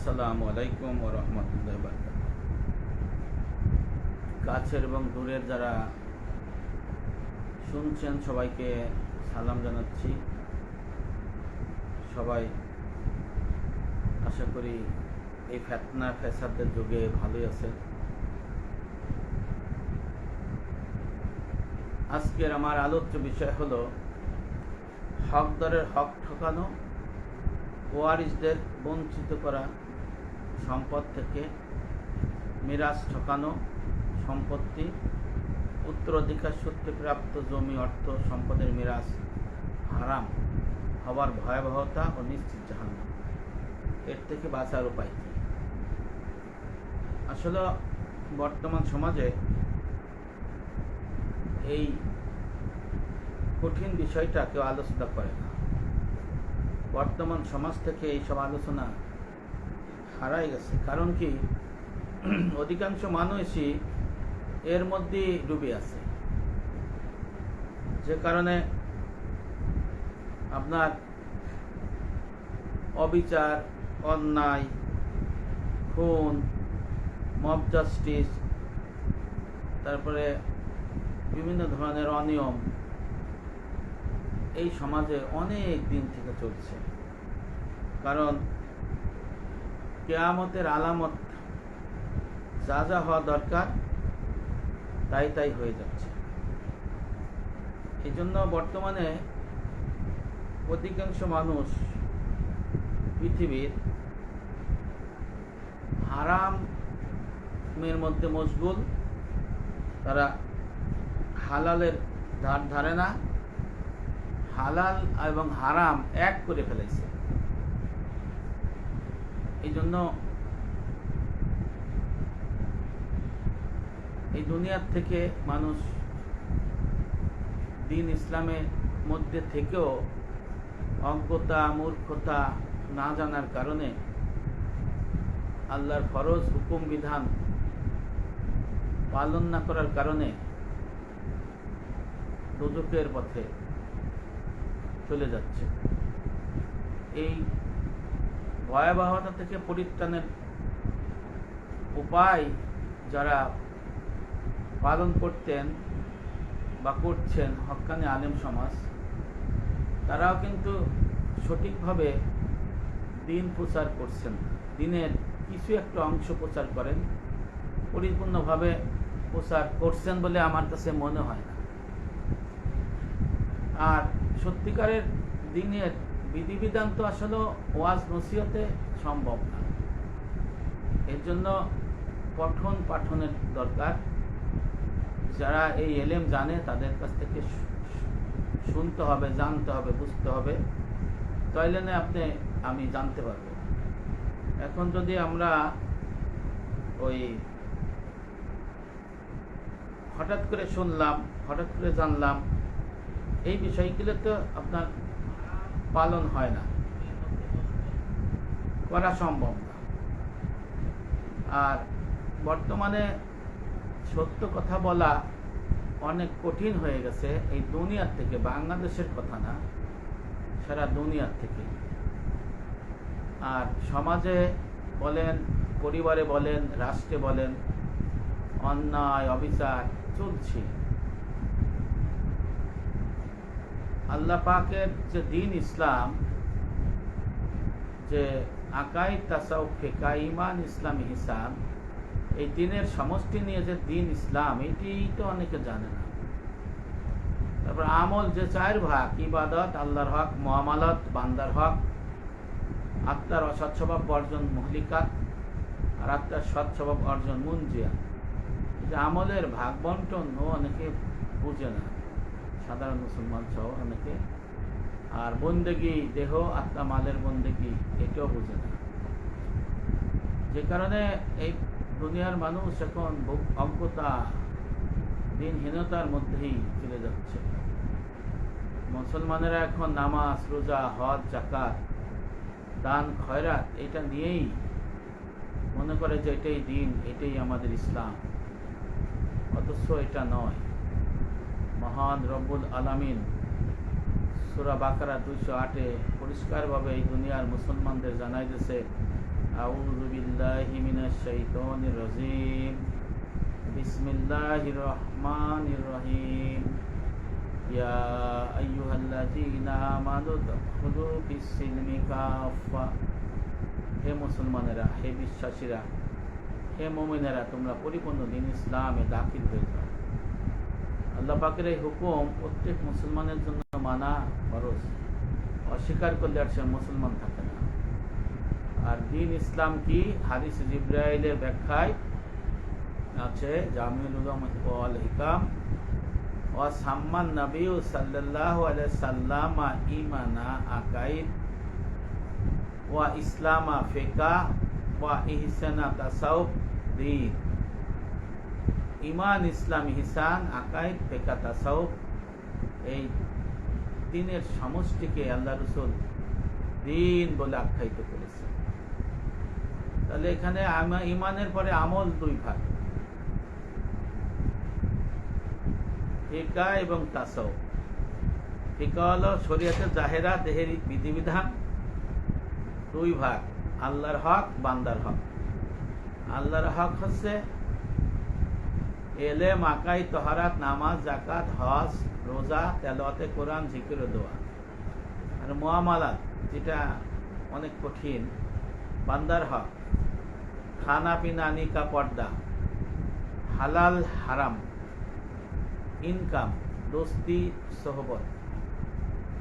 আসসালামু আলাইকুম ওয়া রাহমাতুল্লাহি ওয়া বারাকাতুহু। কাছের এবং দূরের যারা শুনছেন সবাইকে সালাম জানাচ্ছি। সবাই আশা করি এই ফিতনা ফ্যাসাদের যুগে ভালোই আছেন। আজকের আমার আলোচ্য বিষয় হলো হকদারের হক ঠকানো, ওয়ারিসদের বঞ্চিত করা সম্পদ থেকে, মিরাজ ঠকানো, সম্পত্তি, উত্তরাধিকার সূত্রে প্রাপ্ত জমি, অর্থ সম্পদের মিরাজ হারাম হওয়ার ভয়াবহতা ও নিশ্চিত জাহান্নাম। এর থেকে বাঁচার উপায় কি? আসলে বর্তমান সমাজে এই কঠিন বিষয়টা কেউ আলোচনা করে না। বর্তমান সমাজ থেকে এইসব আলোচনা হারাই গেছে। কারণ কি, অধিকাংশ মানুষই এর মধ্যে ডুবে আছে, যে কারণে আপনার অবিচার, অন্যায়, খুন, মব জাস্টিস, তারপরে বিভিন্ন ধরনের অনিয়ম এই সমাজে অনেক দিন থেকে চলছে। কারণ কিয়ামতের আলামত যা যা হওয়া দরকার তাই তাই হয়ে যাচ্ছে। এই জন্য বর্তমানে অধিকাংশ মানুষ পৃথিবীর হারামের মধ্যে মশগুল। তারা হালালের ধার ধারে না, হালাল এবং হারাম এক করে ফেলেছে। এই জন্য এই দুনিয়ার থেকে মানুষ দিন ইসলামের মধ্যে থেকেও অজ্ঞতা, মূর্খতা, না জানার কারণে আল্লাহর ফরজ হুকুম বিধান পালন না করার কারণে দোজখের পথে চলে যাচ্ছে। এই ভয়াবহতা থেকে পরিত্রাণের উপায় যারা পালন করতেন বা করছেন হক্কানি আলেম সমাজ, তারাও কিন্তু সঠিকভাবে দিন প্রচার করছেন। দিনের কিছু একটা অংশ প্রচার করেন, পরিপূর্ণভাবে প্রচার করছেন বলে আমার কাছে মনে হয় না। আর সত্যিকারের দিনের বিধিবিধান তো আসলে ওয়াজ নসিহতে সম্ভব না। এর জন্য পঠন পাঠনের দরকার। যারা এই এলেম জানে তাদের কাছ থেকে শুনতে হবে, জানতে হবে, বুঝতে হবে, তাইলে না আমি জানতে পারবো। এখন যদি আমরা ওই হঠাৎ করে শুনলাম, হঠাৎ করে জানলাম, এই বিষয়গুলো তো আপনার পালন হয় না, করা সম্ভব না। আর বর্তমানে সত্য কথা বলা অনেক কঠিন হয়ে গেছে। এই দুনিয়ার থেকে, বাংলাদেশের কথা না, সারা দুনিয়ার থেকে। আর সমাজে বলেন, পরিবারে বলেন, রাষ্ট্রে বলেন, অন্যায় অবিচার চলছে। আল্লাহ পাকের যে দিন ইসলাম, যে আকাই তাসাউফ, ফিকা, ঈমান, ইসলাম, ইহসান, এই দিনের সমষ্টি নিয়ে যে দিন ইসলাম, এটি তো অনেকে জানে না। তারপর আমল যে 4 ভাগ, ইবাদত আল্লাহর হক, মুআমালাত বান্দার হক, আত্মার অসৎ স্বভাব বর্জন মুহলিকাত, আর আত্মার সৎ স্বভাব অর্জন মুনজিয়া। যে আমলের ভাগ বন্টন অনেকে বুঝে না, সাধারণ মুসলমান সহ অনেকে। আর বন্দেগি, দেহ আত্মা মালের বন্দেগি, এটাও বুঝে না। যে কারণে এই দুনিয়ার মানুষ এখন অজ্ঞতা, দিনহীনতার মধ্যেই চলে যাচ্ছে। মুসলমানেরা এখন নামাজ, রোজা, হজ, যাকাত, দান, খয়রাত এটা নিয়েই মনে করে যে এটাই দিন, এটাই আমাদের ইসলাম। অথচ এটা নয়। মহান রব্বুল আলামিন সূরা বাকারা 208-এ পরিষ্কারভাবে এই দুনিয়ার মুসলমানদের জানাই দিয়েছে আউযু বিল্লাহি মিনাশ শাইতানির রাজীম। বিসমিল্লাহির রহমানির রহিম। ইয়া আইয়ুহাল্লাযীনা আমানু দুখুলু ফিস-সিলমি কাফা। হে মুসলমানেরা, হে বিশ্বাসীরা, হে মুমিনেরা, তোমরা পরিপূর্ণ দ্বীন ইসলামে দাখিল হয়ে যাও। আল্লাহ পাকের এই হুকুম প্রত্যেক মুসলমানের জন্য মানা ফরজ। অস্বীকার করলে আর সে মুসলমান থাকে না। আর দ্বীন ইসলাম কি? হাদিস জিবরাইলের ব্যাখ্যায় আছে জামিউল উলুম ওয়াল হিকাম। ওয়া সাম্মান নবী সাল্লাল্লাহু আলাইহি সাল্লাম ঈমানা আকাইদ ওয়া ইসলামা ফিকা ওয়া ইহসানা তাসাউফ দ্বীন। ঈমান, ইসলাম, ইহসান, আকাইদ, ফিকা, তাসাউফ, এই দ্বীনের সমষ্টিকে আল্লাহ রাসূল দ্বীন বলে আখ্যায়িত করেছে। তাহলে এখানে ঈমানের পরে আমল দুই ভাগ, ফিকা এবং তাসাউফ। ফিকা হলো শরীয়তের জাহেরা, দেহের বিধিবিধান। দুই ভাগ, আল্লাহর হক, বান্দার হক। আল্লাহর হক হচ্ছে এলেম, আকাইদ, তাহারাত, নামাজ, যাকাত, হজ, রোজা, তেলাওয়াতে কোরআন, জিকির ও দোয়া। আর মুআমালাত, যেটা অনেক কঠিন, বান্দার হক, খানা পিনা, নিকা, পর্দা, হালাল হারাম, ইনকাম, দোস্তি, সোহবত,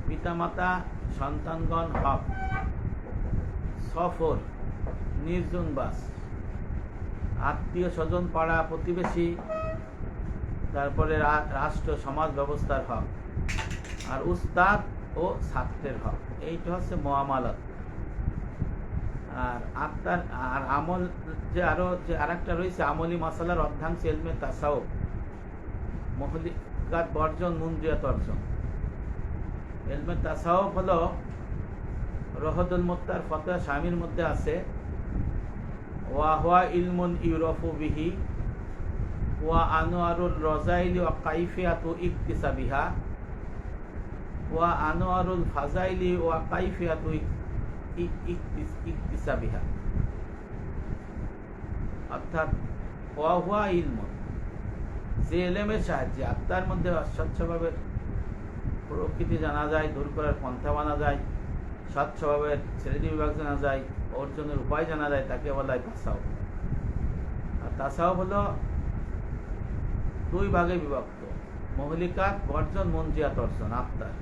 পিতামাতা, সন্তানগণ হক, সফর, নির্জন বাস, আত্মীয় স্বজন, পাড়া প্রতিবেশী, তারপরে রাষ্ট্র সমাজ ব্যবস্থার হক, আর উস্তাদ ও ছাত্রের হক। এইটা হচ্ছে মুআমালাত। আর আত্মার আর আমল যে আরো যে আরেকটা রয়েছে, আমলি মাসালার অর্ধাংশ ইলমে তাসাউফ, মুহলিকাত বর্জন, মুনজিয়াত অর্জন। ইলমে তাসাউফ হলো রহদুল মুত্তার ফতোয়া শামির মধ্যে আছে, ওয়া হুয়া ইলমুন ইউরাফু বিহি ওয়া আনওয়ারুল রাযাইলি ওয়া কাইফিয়াতু ইকতিসাবিহা ওয়া আনওয়ারুল ফাযাইলি ওয়া কাইফিয়াতু ইকতিসাবিহা। অর্থাৎ ওয়া হুয়া ইলমুন, যে ইলমের সাহায্যে আত্মার মধ্যে স্বচ্ছভাবে প্রকৃতি জানা যায়, দূর করার পন্থা জানা যায়, স্বচ্ছভাবে শ্রেণী বিভাগ জানা যায়, অর্জনের উপায় জানা যায়, তাকে বলা হয় তাসাউফ। আর তাসাউফ হলো দুই ভাগে বিভক্ত, মুহলিকাত বর্জন, মুনজিয়াত অর্জন। আত্মার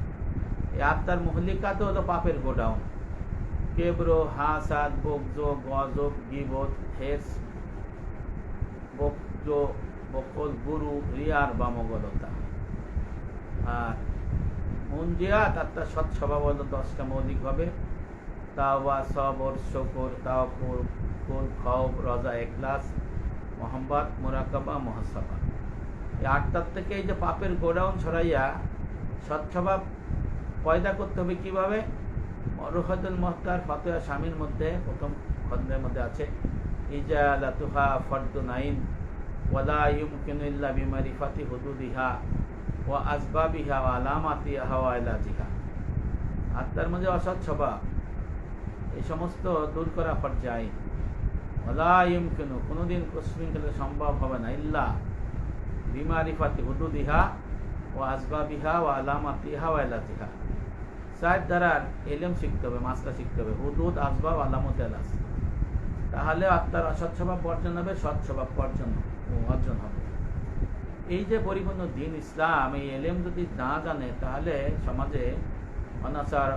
এই আত্মার মুহলিকাত হলো পাপের গোডাউন, কেব্র, হাসাদ, বকজ, গজব, গীবত, হেস, বকজ, বকল, গুরু, রিয়ার বা মগলতা। আর মুনজিয়াত, আত্মার সৎ স্বভাব হলো 10টা মৌলিক ভাবে, তাওবা, সবর, শুকর, তাওয়াক্কুল, খৌফ, রজা, ইখলাস, মুহাব্বত, মুরাকাবা, মুহাসাবা। এই 8টার থেকে এই যে পাপের গোডাউন ছড়াইয়া সৎস্বভাব পয়দা করতে হবে কিভাবে? রুহুল মুখতার ফতোয়া শামির মধ্যে প্রথম খণ্ডের মধ্যে আছে, ইজালাতুহা ফরদুন আইন ওয়ালা ইউমকিনু ইল্লা বিমারিফাতি হুদুদিহা ওয়া আসবাবিহা ওয়া আলামাতিহা ওয়া ইলাজিহা। আত্মার মধ্যে অসৎ স্বভাব, এই সমস্ত দূর করা ফরজ আইন। ওয়ালা ইউমকিনু, কোনোদিন কোশ্চিনকালে সম্ভব হবে না, ইল্লা বিমারিফাতি হুদুদিহা ওয়া আসবাবিহা ওয়া আলামাতিহা ওয়া ইলাজিহা। 4 ধারার ইলম শিখতে হবে, মাসলা শিখতে হবে, হুদুদ, আসবাব, আলামত, এলাজ। তাহলে আত্মার অসৎ স্বভাব বর্জন হবে, সৎ স্বভাব অর্জন হবে। এই যে পরিপূর্ণ দ্বীন ইসলাম, এই এলেম যদি না জানে তাহলে সমাজে অনাচার,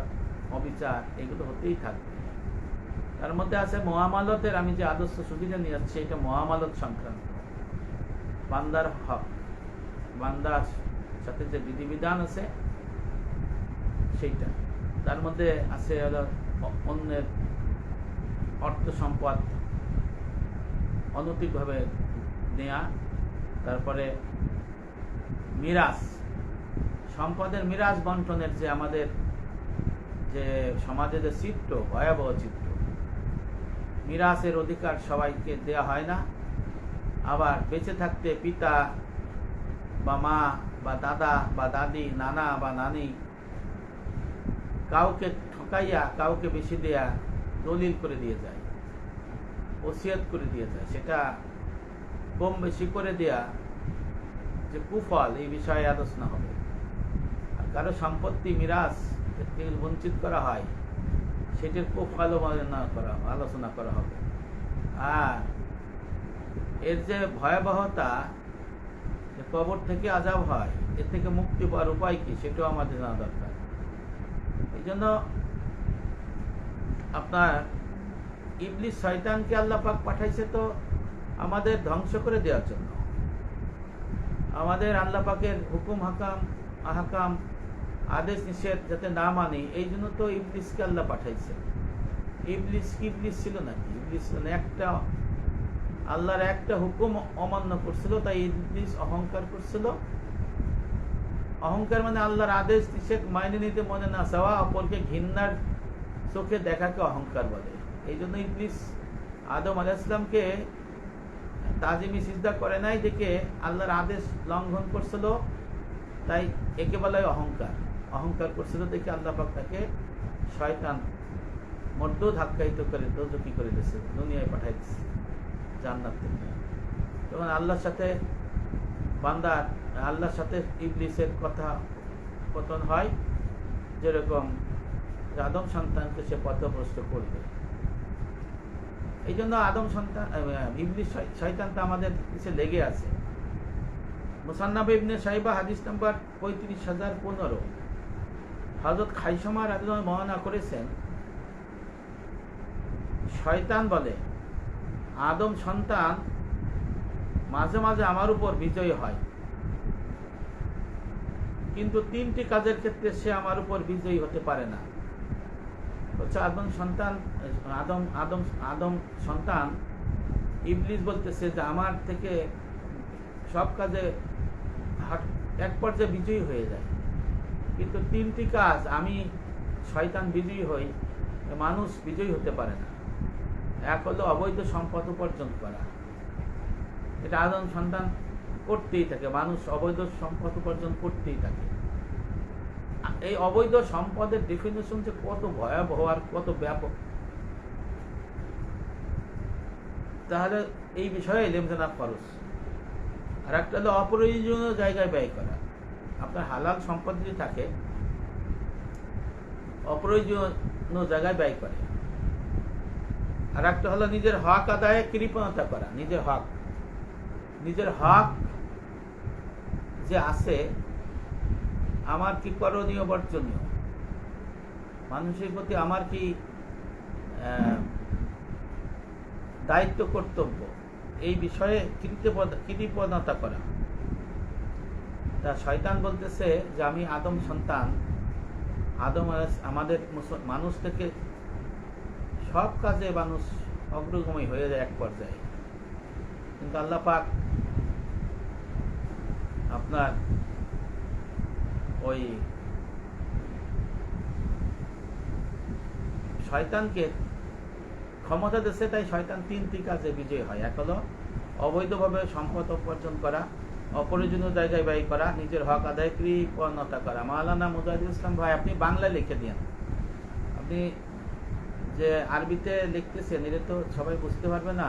অবিচার এগুলো হতেই থাকবে। তার মধ্যে আছে মুআমালাতের, আমি যে আদর্শ সুবিধা নিয়ে যাচ্ছি এটা মুআমালাত সংক্রান্ত। বান্দার হক, বান্দার সাথে যে বিধিবিধান আছে সেইটা। তার মধ্যে আছে অন্যের অর্থ সম্পদ অনৈতিকভাবে নেয়া, তারপরে মিরাস, সম্পদের মিরাস বন্টনের যে আমাদের যে সমাজে যে চিত্র, ভয়াবহ চিত্র, মিরাসের অধিকার সবাইকে দেয়া হয় না। আবার বেঁচে থাকতে পিতা বা মা বা দাদা বা দাদি, নানা বা নানি কাউকে ঠকাইয়া কাউকে বেশি দেয়া দলিল করে দিয়ে যায়। ওসিয়ত করে দিয়ে যায়, সেটা কম বেশি করে দেয়া যে কুফল, এই বিষয়ে আলোচনা হবে। আর কারো সম্পত্তি মিরাজ থেকে বঞ্চিত করা হয়, সেটির কুফল আলোচনা করা হবে। আর এর যে ভয়াবহতা, যে কবর থেকে আযাব হয়, এর থেকে মুক্তি পাওয়ার উপায় কি, সেটাও আমাদের জানা দরকার। এই জন্য আপনার ইবলিস শয়তানকে আল্লাহ পাক পাঠাইছে তো আমাদের ধ্বংস করে দেওয়ার জন্য, আমাদের আল্লাহ পাকের হুকুম আহকাম আদেশ নিষেধ যাতে না মানি, এই জন্য তো ইবলিসকে আল্লাহ পাঠাইছে। ইবলিস কি ইবলিস ছিল নাকি? ইবলিস একটা আল্লাহর একটা হুকুম অমান্য করছিল, তাই ইবলিস অহংকার করছিল। অহংকার মানে আল্লাহর আদেশ নিষেধ মাইনে নিতে মনে না চাওয়া, অপরকে ঘৃণার চোখে দেখাকে অহংকার বলে। এই জন্য ইবলিস আদম আলাইহিস সালামকে তাজিমি সিজদা করে নাই দেখে আল্লাহর আদেশ লঙ্ঘন করছিল, তাই একে বলা হয় অহংকার। অহংকার করছিল দেখে আল্লাহ পাক তাকে শয়তান মধ্য ধাক্কায়িত করে দোজখী করে দিয়েছে, দুনিয়ায় পাঠাই দিচ্ছে জান্নাত থেকে। তখন আল্লাহর সাথে বান্দার, আল্লাহর সাথে ইবলিসের কথা পতন হয়, যেরকম আদম সন্তানকে সে পথভ্রষ্ট করবে। এই জন্য আদম সন্তান ইবলিস শয়তানটা আমাদের কাছে লেগে আছে। মুসান্নাফ ইবনে সাইবা হাদিস নাম্বার ৩৫,০১৫ হযরত খাইসামা রাদিয়াল্লাহু বর্ণনা করেছেন, শয়তান বলে, আদম সন্তান মাঝে মাঝে আমার উপর বিজয়ী হয়, কিন্তু ৩টি কাজের ক্ষেত্রে সে আমার উপর বিজয়ী হতে পারে না। হচ্ছে আদম সন্তান ইবলিস বলতেছে যে আমার থেকে সব কাজে এক পর্যায়ে বিজয়ী হয়ে যায়, কিন্তু 3টি কাজ আমি শয়তান বিজয়ী হই, মানুষ বিজয়ী হতে পারে না। এক হলো অবৈধ সম্পদ উপার্জন করা, এটা আদম সন্তান করতেই থাকে, মানুষ অবৈধ সম্পদ উপার্জন করতেই থাকে। এই অবৈধ সম্পদের ডেফিনেশন যে কত ভয়াবহ আর কত ব্যাপক, তাহলে এই বিষয়ে ইলম জানা ফরজ। আর একটা হলো অপ্রয়োজনীয় জায়গায় ব্যয় করা। আপনার হালাল সম্পদ যদি থাকে, অপ্রয়োজনীয় জায়গায় ব্যয় করে। আর একটা হলো নিজের হক আদায়ে কৃপণতা করা। নিজের হক যে আছে, আমার কি করণীয় বর্জনীয়, মানুষের প্রতি আমার কি দায়িত্ব কর্তব্য, এই বিষয়ে কৃপণতা করা। তা শয়তান বলতেছে যে আমি আদম সন্তান, আমাদের মানুষ থেকে সব কাজে মানুষ অগ্রগামী হয়ে যায় এক পর্যায়ে, কিন্তু আল্লাহ পাক আপনার ওই শয়তানকে ক্ষমতা দিচ্ছে, তাই শয়তান 3টি কাজে বিজয়ী হয়। এক হলো অবৈধভাবে সম্পদ উপার্জন করা, অপ্রয়োজনীয় জায়গায় ব্যয় করা, নিজের হক আদায় কৃপণতা করা। মাওলানা মুজাহিদুল ইসলাম ভাই, আপনি বাংলায় লিখে দিন। আপনি যে আরবিতে লিখতেছেন এটা তো সবাই বুঝতে পারবে না,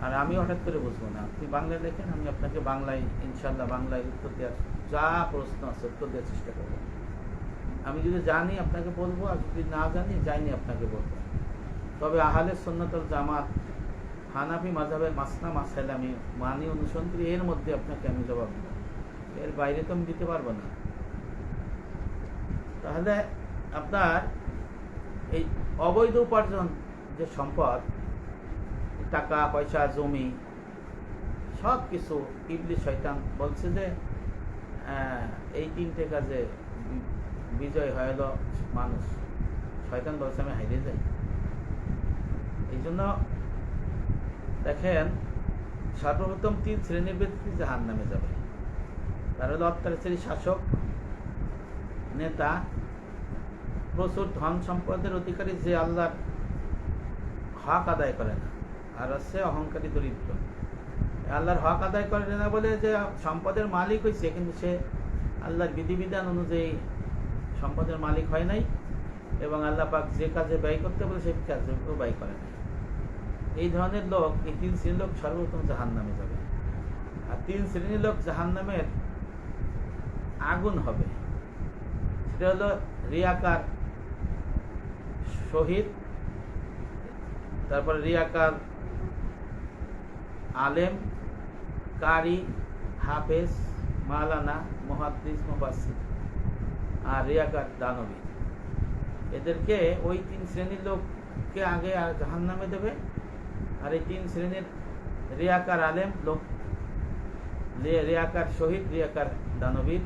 আর আমি হঠাৎ করে বুঝবো না। আপনি বাংলায় লেখেন, আমি আপনাকে বাংলায় ইনশাল্লাহ বাংলায় উত্তর দেওয়ার, যা প্রশ্ন আছে উত্তর দেওয়ার চেষ্টা করবো। আমি যদি জানি আপনাকে বলবো, আর যদি না জানি যাইনি আপনাকে বলবো। তবে আহলে সুন্নাত ওয়াল জামাত হানাফি মাযহাবের মাসনা মাসাইল আমি মানি, অনুসরণ করি, এর মধ্যে আপনাকে আমি জবাব দেব, এর বাইরে তো আমি দিতে পারবো না। তাহলে আপনার এই অবৈধ উপার্জন যে সম্পদ, টাকা পয়সা জমি সব কিছু, ইবলিস শয়তান বলছে যে এই 3টে কাজে বিজয় হলো মানুষ। শয়তান বলছে আমি হারিয়ে যাই। এই জন্য দেখেন, সর্বপ্রথম 3 শ্রেণীর ব্যক্তি জাহান্নামে যাবে। তার হলো অত্যাচারী শাসক, নেতা, প্রচুর ধন সম্পদের অধিকারী যে আল্লাহর হক আদায় করে না, আর হচ্ছে অহংকারী দরিদ্র। আল্লাহর হক আদায় করে না বলে যে সম্পদের মালিক হয়েছে, কিন্তু সে আল্লাহর বিধিবিধান অনুযায়ী সম্পদের মালিক হয় নাই, এবং আল্লাহ পাক যে কাজে ব্যয় করতে বলে সেই কাজেও ব্যয় করে নাই। এই ধরনের লোক, এই 3 শ্রেণীর লোক সর্বপ্রথম জাহান্নামে যাবে। আর 3 শ্রেণীর লোক জাহান্নামের আগুন হবে। সেটা হলো রিয়াকার শহীদ, তারপরে রিয়াকার আলেম, কারি, হাফেজ, মাওলানা, মুহাদ্দিস, মুফাসসির, আর রিয়াকার দানবী। এদেরকে ওই 3 শ্রেণীর লোককে আগে জাহান্নামে দেবে। আর এই 3 শ্রেণীর রিয়াকার আলেম লোক, রিয়াকার শহীদ, রিয়াকার দানবীর,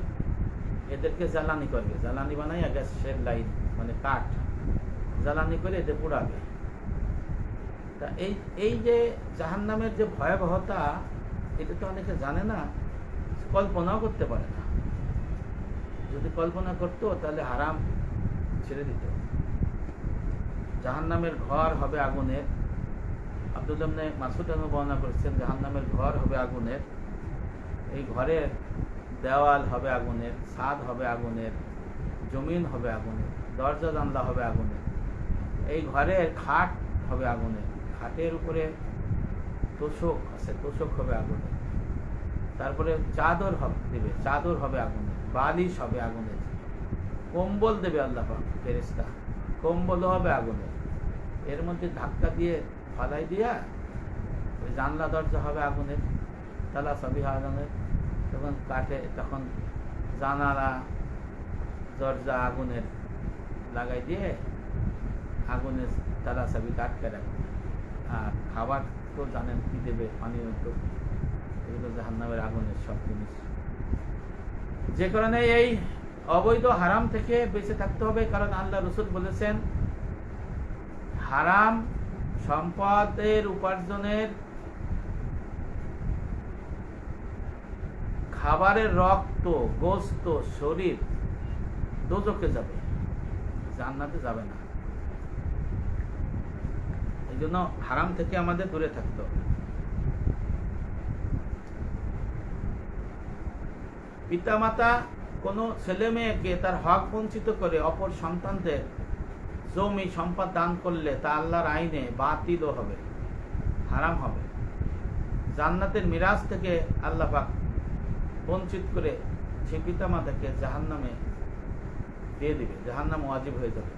এদেরকে জ্বালানি করবে। জ্বালানি বানাই গ্যাসের লাইন, মানে কাঠ জ্বালানি করে এদের পোড়াবে। তা এই যে জাহান্নামের যে ভয়াবহতা, এটা তো অনেকে জানে না, কল্পনাও করতে পারে না। যদি কল্পনা করতো তাহলে হারাম ছেড়ে দিত। জাহান্নামের ঘর হবে আগুনের। আব্দুল্লাহ ইবনে মাসউদ বর্ণনা করেছেন, জাহান্নামের ঘর হবে আগুনের। এই ঘরের দেওয়াল হবে আগুনের, ছাদ হবে আগুনের, জমিন হবে আগুনের, দরজা জানলা হবে আগুনের। এই ঘরের খাট হবে আগুনের, খাটের উপরে তোষক আছে, তোষক হবে আগুনের। তারপরে চাদর দেবে, চাদর হবে আগুনের, বালিশ হবে আগুনের, কম্বল দেবে আল্লাহ পাক ফেরেশতা, কম্বলও হবে আগুনের। এর মধ্যে ধাক্কা দিয়ে ফালাই দিয়া ওই জানলা দরজা হবে আগুনের, তালা সবই আগুনের। তখন কাঠে, তখন জানালা দরজা আগুনের লাগাই দিয়ে আগুনের তালা সবই কাটকে রাখবে। আর খাবার তো জানেন কি দেবে, পানীয় তো, এগুলো জাহান্নামের আগুনের সব জিনিস। যে কারণে এই অবৈধ হারাম থেকে বেঁচে থাকতে হবে। কারণ আল্লাহ রাসূল বলেছেন, হারাম সম্পদের উপার্জনের, খাবারের রক্ত, গোস্ত, শরীর দোজখে যাবে, জান্নাতে যাবে না। এই জন্য হারাম থেকে আমাদের দূরে থাকতে হবে। পিতামাতা কোনো ছেলে মেয়েকে তার হক বঞ্চিত করে অপর সন্তানদের জমি সম্পদ দান করলে তা আল্লাহর আইনে বাতিলও হবে, হারাম হবে। জান্নাতের মিরাজ থেকে আল্লাহ পাক বঞ্চিত করে সে পিতামাতাকে জাহান্নামে দিয়ে দিবে, জাহান্নাম ওয়াজিব হয়ে যাবে।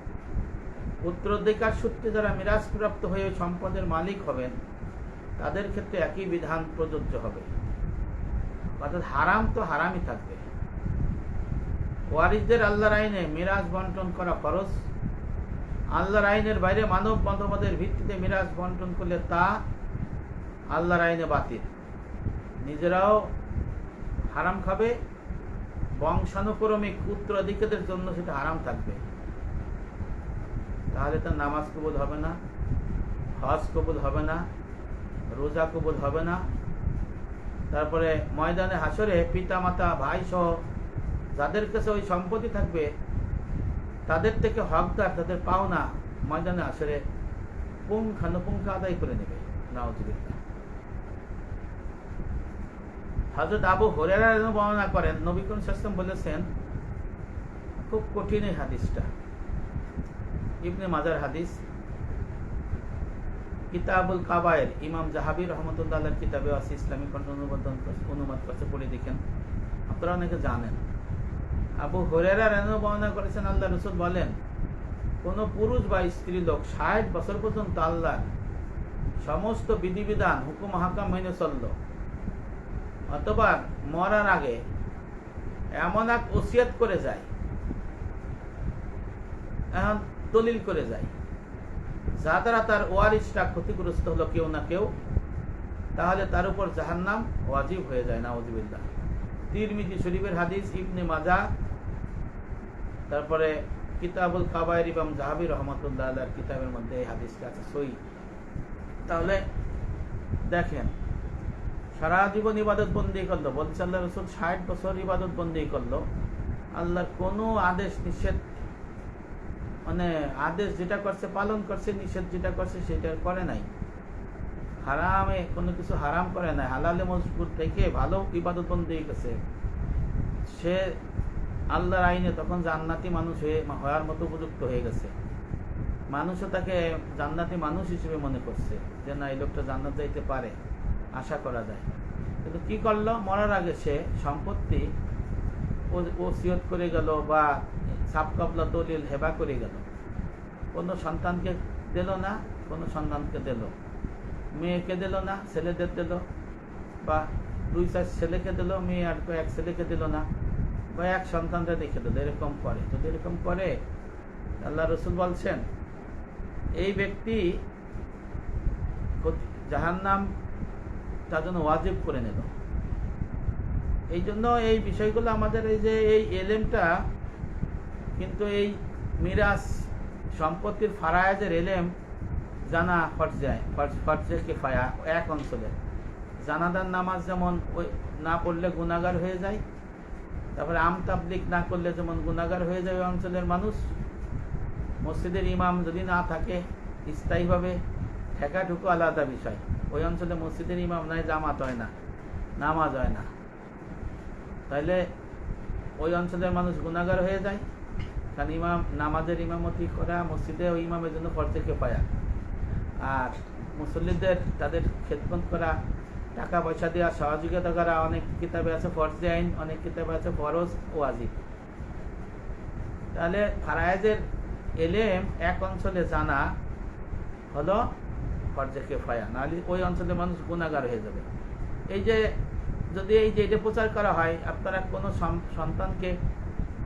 উত্তরাধিকার সূত্রে যারা মিরাজ প্রাপ্ত হয়ে সম্পদের মালিক হবেন, তাদের ক্ষেত্রে একই বিধান প্রযোজ্য হবে। অর্থাৎ হারাম তো হারামই থাকবে। ওয়ারিসদের আল্লাহর আইনে মিরাজ বন্টন করা ফরজ। আল্লাহর আইনের বাইরে মানব মতবাদের ভিত্তিতে মিরাজ বন্টন করলে তা আল্লাহর আইনে বাতিল। নিজেরাও হারাম খাবে, বংশানুক্রমিক উত্তরাধিকারীদের জন্য সেটা হারাম থাকবে। তাহলে তার নামাজ কবুল হবে না, হজ কবুল হবে না, রোজা কবুল হবে না। তারপরে ময়দানে হাসরে পিতা মাতা ভাই সহ যাদের কাছে ওই সম্পত্তি থাকবে, তাদের থেকে হকদার, তাদের পাওনা ময়দানে হাসরে পুঙ্খানুপুঙ্খ আদায় করে নেবে। নাউজুবিল্লাহ। হযরত আবু হুরায়রা বর্ণনা করেন, নবী করিম সাল্লাল্লাহু আলাইহি ওয়াসাল্লাম বলেছেন, খুব কঠিন এই হাদিসটা, ইবনে মাজার হাদিস, কিতাবুল কাবায়ের, ইমাম জাহাবি রহমতুল্লাহ আলাইহির কিতাবে আছে, ইসলামিক অনুবাদ করছে, পড়ে দেখেন, আপনারা অনেকে জানেন। আবু হুরায়রা বর্ণনা করেছেন, আল্লাহ রাসূল বলেন, কোন পুরুষ বা স্ত্রী লোক 60 বছর পর্যন্ত আল্লাহর সমস্ত বিধিবিধান, হুকুম হাকাম মেনে চলল, অথবা মরার আগে এমন এক ওসিয়ত করে যায়, এখন দলিল করে যায়, যা দ্বারা তার ওয়ারিসটা ক্ষতিগ্রস্ত হলো কেউ না কেউ, তাহলে তার উপর জাহান্নাম ওয়াজিব হয়ে যায়। নাউজুবিল্লাহ। তিরমিজি শরীফের হাদিস, ইবনে মাজাহ, তারপরে কিতাবুল কাবায়ের ইমাম জাহাবি রহমাতুল্লাহ আলাইহির কিতাবের মধ্যে এই হাদিসটা আছে সহিহ। তাহলে দেখেন, সারা জীবন ইবাদত বন্দি করলো, বলছে আল্লাহ রাসূল 60 বছর ইবাদত বন্দি করলো, আল্লাহর কোনো আদেশ নিষেধ, মানে আদেশ যেটা করছে পালন করছে, নিষেধ যেটা করছে সেটা করে নাই, হারামে কোনো কিছু হারাম করে নাই, হালালে মজবুত থেকে ভালো ইবাদত বন্দি গেছে, সে আল্লাহর আইনে তখন জান্নাতি মানুষ হওয়ার মতো উপযুক্ত হয়ে গেছে। মানুষও তাকে জান্নাতি মানুষ হিসেবে মনে করছে যে না, এই লোকটা জান্নাত যাইতে পারে, আশা করা যায়। কিন্তু কি করলো, মরার আগে সে সম্পত্তি ওসিয়ত করে গেল বা সাবকাবলা দলিল হেবা করে গেল। কোনো সন্তানকে দিল না, কোনো সন্তানকে দিল, মেয়েকে দিল না, ছেলেদের দিল, বা 2-4 ছেলেকে দিল, মেয়ে আর এক ছেলেকে দিল না, বা এক সন্তানটা রেখে দিল। এরকম করে, যদি এরকম করে, আল্লাহ রসুল বলছেন এই ব্যক্তি জাহান্নাম তার জন্য ওয়াজিব করে নিল। এই জন্য এই বিষয়গুলো আমাদের, এই যে এই এলেমটা কিন্তু, এই মিরাস সম্পত্তির ফারায়েজের এলেম জানা ফরজে কিফায়া। এক অঞ্চলে জানাজার নামাজ যেমন ওই না পড়লে গুনাহগার হয়ে যায়, তারপরে তাবলিগ না করলে যেমন গুনাহগার হয়ে যায় ওই অঞ্চলের মানুষ। মসজিদের ইমাম যদি না থাকে স্থায়ীভাবে, ঠেকাঠুকু আলাদা বিষয়। ওই অঞ্চলে মসজিদের ইমাম নাই, জামাত হয় না, নামাজ হয় না, তাইলে ওই অঞ্চলের মানুষ গুনাহগার হয়ে যায়। কারণ নামাজের ইমামতি করা মসজিদে ওই ইমামের জন্য ফরজে কিফায়া। আর মুসল্লিদের তাদের খেদমত করা, টাকা পয়সা দেওয়া, সহযোগিতা করা, অনেক কিতাবে আছে ফরজে আইন, অনেক কিতাবে আছে ফরজ ও ওয়াজিব। তাহলে ফারায়েজের এলেম এক অঞ্চলে জানা হলো ফরজে কিফায়া, নাহলে ওই অঞ্চলের মানুষ গুনাহগার হয়ে যাবে। এই যে যদি এই যে এটা প্রচার করা হয়, আপনারা কোনো সন্তানকে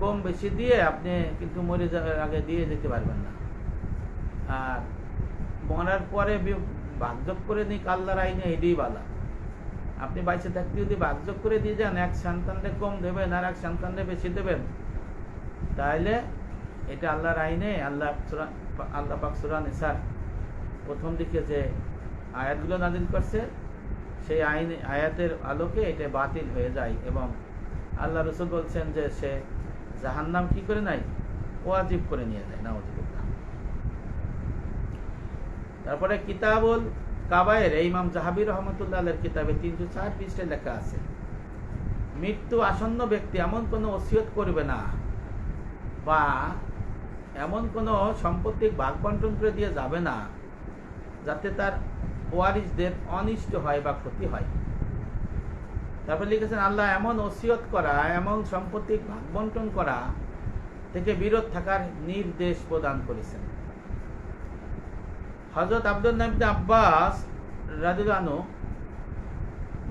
কম বেশি দিয়ে আপনি কিন্তু মরে যাওয়ার আগে দিয়ে যেতে পারবেন না। আর মরার পরে ভাগযোগ করে নিক আল্লাহর আইনে, এটাই বালা। আপনি বাইসে থাকতে যদি ভাগযোগ করে দিয়ে যান, এক সন্তানরে কম দেবেন আর এক সন্তানরে বেশি দেবেন, তাহলে এটা আল্লাহর আইনে, আল্লাহ পাক সূরা নিসার প্রথম দিকে যে আয়াতগুলো নাযিল করছে, সেই আয়াতের আলোকে এটা বাতিল হয়ে যায়। এবং আল্লাহ রাসূল বলছেন যে সে জাহান্নাম কি করে নাই, ওয়াজিব করে নিয়ে যায়। নাউযুবিল্লাহ। তারপরে কিতাবুল কাবায়ের ইমাম যাহাবী রাহমাতুল্লাহ আলাইহির কিতাবে 304 পৃষ্ঠায় লেখা আছে, মৃত্যু আসন্ন ব্যক্তি এমন কোনো ওসিয়ত করবে না বা এমন কোনো সম্পত্তির ভাগ বন্টন করে দিয়ে যাবে না যাতে তার ওয়ারিসদের অনিষ্ট হয় বা ক্ষতি হয়। তারপর লিখেছেন, আল্লাহ এমন ওসিয়ত করা, এমন সম্পত্তির ভাগ বন্টন করা থেকে বিরত থাকার নির্দেশ প্রদান করেছেন। হযরত আব্দুল্লাহ ইবনে আব্বাস রাদিয়াল্লাহু আনহু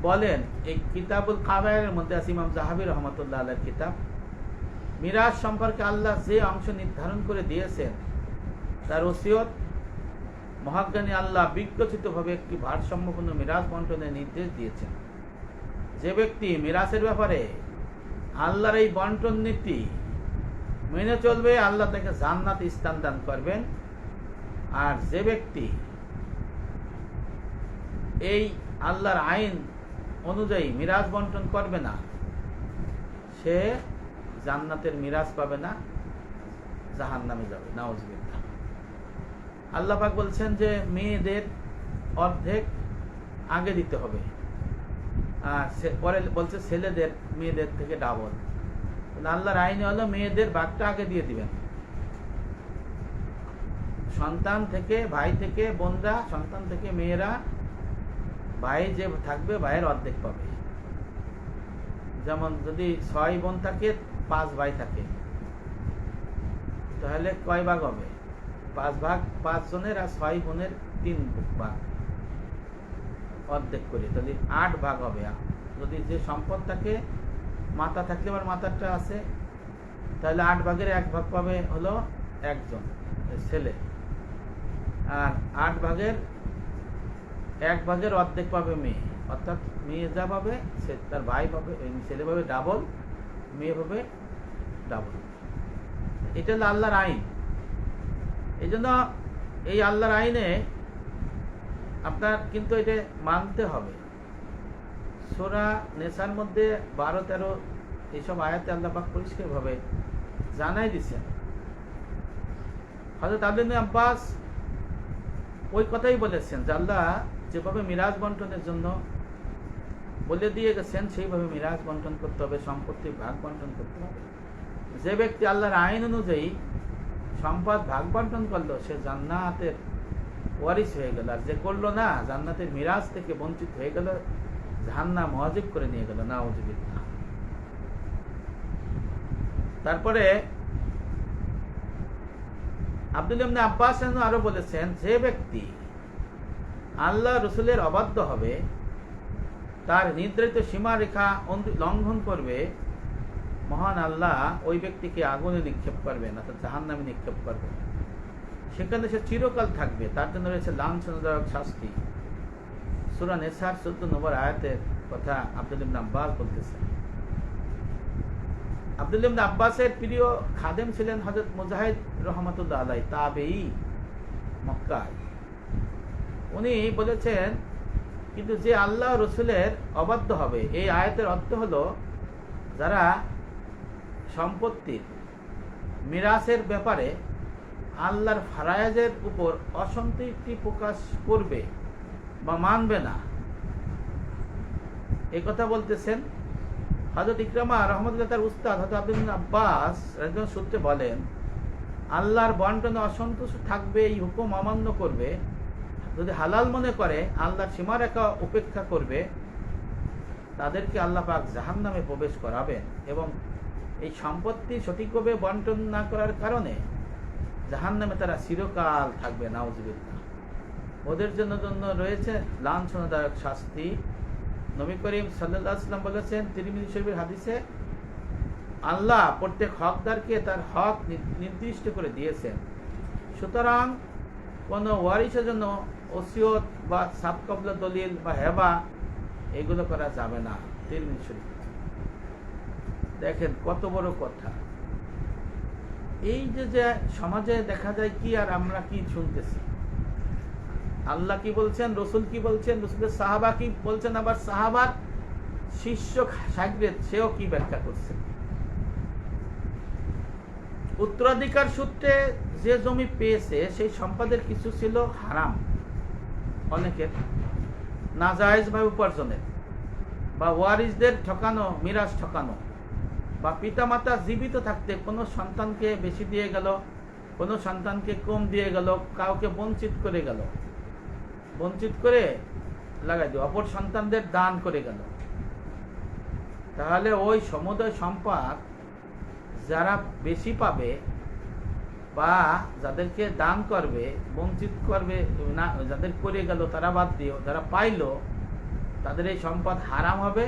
বলেন, এই কিতাবুল কাবায়ের মধ্যে আছে ইমাম যাহাবী রাহমাতুল্লাহ আলাইহির কিতাব, মিরাজ সম্পর্কে আল্লাহ যে অংশ নির্ধারণ করে দিয়েছেন তার ওসিয়ত মহাজ্ঞানী আল্লাহ বিকশিতভাবে একটি ভারসাম্যপূর্ণ মিরাজ বন্টনের নির্দেশ দিয়েছেন। যে ব্যক্তি মিরাজের ব্যাপারে আল্লাহর এই বন্টন নীতি মেনে চলবে, আল্লাহ তাকে জান্নাতে স্থান দান করবেন। আর যে ব্যক্তি এই আল্লাহর আইন অনুযায়ী মিরাজ বন্টন করবে না, সে জান্নাতের মিরাজ পাবে না, জাহান্নামে যাবে। নাউযুবিল্লাহ। আল্লাহ পাক বলছেন যে মেয়েদের অর্ধেক আগে দিতে হবে, আর পরে বলছে ছেলেদের মেয়েদের থেকে ডাবল। আল্লাহর আইনে হলো মেয়েদের ভাগটা আগে দিয়ে দিবেন। সন্তান থেকে, ভাই থেকে বোনরা, সন্তান থেকে মেয়েরা, ভাই যে থাকবে ভাইয়ের অর্ধেক পাবে। যেমন যদি 6 বোন থাকে, 5 ভাই থাকে, তাহলে কয় ভাগ হবে? 5 ভাগ, 5 জনের, আর 6 বোনের 3 ভাগ, অর্ধেক করে, তাহলে 8 ভাগ হবে। যদি যে সম্পদ থাকে, মাথা থাকলে আবার মাথাটা আছে, তাহলে 8 ভাগের 1 ভাগ পাবে হলো একজন ছেলে, আর 8 ভাগের 1 ভাগের অর্ধেক পাবে মেয়ে। অর্থাৎ মেয়ে যা পাবে তার ভাই পাবে, ছেলে পাবে ডাবল, মেয়ে পাবে ডাবল। এটা হলো আল্লাহর আইন। এই জন্য এই আল্লাহর আইনে আপনার কিন্তু এটা মানতে হবে। সূরা নেসার মধ্যে 12-13 এইসব আয়াতে আল্লাহ পাক পরিষ্কারভাবে জানাই দিচ্ছেন। হযরত আব্দুল্লাহ ইবনে আব্বাস ওই কথাই বলেছেন যে আল্লাহ যেভাবে মিরাজ বন্টনের জন্য বলে দিয়ে গেছেন, সেইভাবে মিরাজ বন্টন করতে হবে, সম্পত্তির ভাগ বন্টন করতে হবে। যে ব্যক্তি আল্লাহর আইন অনুযায়ী সম্পদ ভাগ বন্টন করলো সে জান্নাতের ওয়ারিস হয়ে গেল, আর যে করলো না জান্নাতের মিরাজ থেকে বঞ্চিত হয়ে গেল, জাহান্নাম ওয়াজিব করে নিয়ে গেল। নাউযুবিল্লাহ। তারপরে আব্দুল্লাহ ইবনে আব্বাস আরো বলেছেন, যে ব্যক্তি আল্লাহ রসুলের অবাধ্য হবে, তার নির্ধারিত সীমারেখা লঙ্ঘন করবে, মহান আল্লাহ ওই ব্যক্তিকে আগুনে নিক্ষেপ করবেন, অর্থাৎ জাহান্নামে নিক্ষেপ করবেন। সেখানে সে চিরকাল থাকবে, তার জন্য রয়েছে লাঞ্ছনাদায়ক শাস্তি। সূরা নিসার 14 নম্বর আয়াতের কথা আব্দুল্লাহ ইবনে আব্বাস বলতেছেন। আব্দুল্লাহ ইবনে আব্বাসের প্রিয় খাদেম ছিলেন হযরত মুজাহিদ রাহমাতুল্লাহ আলাইহি, তাবেঈ, মক্কায়। উনি বলেছেন, কিন্তু যে আল্লাহ রসুলের অবাধ্য হবে, এই আয়াতের অর্থ হলো যারা সম্পত্তির মিরাসের ব্যাপারে আল্লাহর ফারায়েজের উপর অসন্তুষ্টি প্রকাশ করবে বা মানবে না, এই কথা বলতেছেন। হযরত ইকরামা রাহমাতুল্লাহ তার উস্তাদ হযরত আব্দুল্লাহ ইবনে আব্বাস রাদিয়াল্লাহু সূত্রে বলেন, আল্লাহর বন্টনে অসন্তুষ্ট থাকবে, এই হুকুম অমান্য করবে, যদি হালাল মনে করে আল্লাহর সীমারেখা উপেক্ষা করবে, তাদেরকে আল্লাহ পাক জাহান্নামে প্রবেশ করাবেন, এবং এই সম্পত্তি সঠিকভাবে বন্টন না করার কারণে জাহান্নামে তারা চিরকাল থাকবে। নাউযুবিল্লাহ। ওদের জন্য রয়েছে লাঞ্ছনাদায়ক শাস্তি। নবী করিম সাল্লাল্লাহু আলাইহি ওয়াসাল্লাম বলেছেন তিরমিজি শরীফের হাদিসে, আল্লাহ প্রত্যেক হকদারকে তার হক নির্দিষ্ট করে দিয়েছেন। সুতরাং কোনো ওয়ারিসের জন্য ওসিয়ত বা সাবকবলা দলিল বা হেবা এগুলো করা যাবে না। তিরমিজি শরীফ। দেখেন কত বড় কথা। এই যে সমাজে দেখা যায় কি, আর আমরা কি শুনতেছি। আল্লাহ কি বলছেন, রসুল কি বলছেন, রসুলের সাহাবা কি বলছেন, আবার সাহাবার শিষ্য শাগরেদ সেও কি ব্যাখ্যা করছে। উত্তরাধিকার সূত্রে যে জমি পেয়েছে সেই সম্পদের কিছু ছিল হারাম, অনেকের নাজায়েজ ভাবে উপার্জনের, বা ওয়ারিসদের ঠকানো, মিরাজ ঠকানো, বা পিতামাতা জীবিত থাকতে কোনো সন্তানকে বেশি দিয়ে গেল, কোনো সন্তানকে কম দিয়ে গেল, কাউকে বঞ্চিত করে গেল, বঞ্চিত করে লাগাই দিল, অপর সন্তানদের দান করে গেল। তাহলে ওই সমুদয় সম্পদ যারা বেশি পাবে বা যাদেরকে দান করবে, বঞ্চিত করবে না, যাদের করে গেল তারা বাদ দিও, যারা পাইলো তাদের এই সম্পদ হারাম হবে,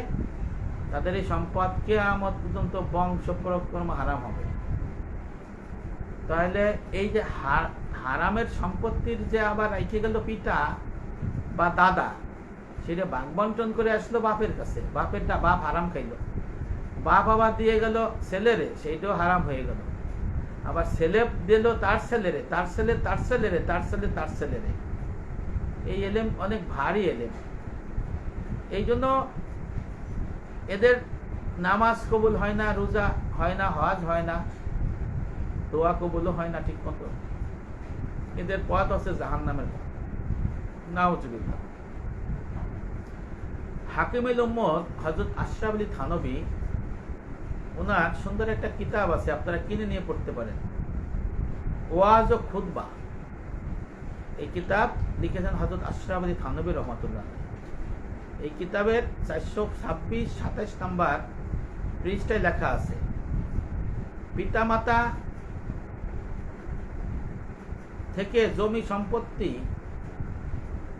তাদের এই সম্পদ কিয়ামত পর্যন্ত বংশ পরক্রম হারাম হবে। তাহলে এই যে হারামের সম্পত্তির যে আবার রেখে গেল পিতা বা দাদা, সেটা ভাগ বন্টন করে আসলো বাপের কাছে, বাপেরটা বাপ হারাম খাইলো, বাপ আবার দিয়ে গেল ছেলেরে, সেইটাও হারাম হয়ে গেল। আবার ছেলে দিল তার ছেলেরে, তার ছেলে তার ছেলেরে, তার ছেলে তার ছেলেরে। এই এলেম অনেক ভারী এলেম। এই জন্য এদের নামাজ কবুল হয় না, রোজা হয় না, হজ হয় না, দোয়া কবুলও হয় না ঠিক মতো। এদের পথ আছে জাহান্নামের পথ। নাউযুবিল্লাহ। হাকিমুল উম্মত হযরত আশরাফ আলী থানভী, ওনার সুন্দর একটা কিতাব আছে, আপনারা কিনে নিয়ে পড়তে পারেন, ওয়াজ ও খুতবা। এই কিতাব লিখেছেন হযরত আশরাফ আলী থানভী রহমাতুল্লাহ। এই কিতাবের 426-27 নম্বর পৃষ্ঠায় লেখা আছে, পিতামাতা থেকে জমি সম্পত্তি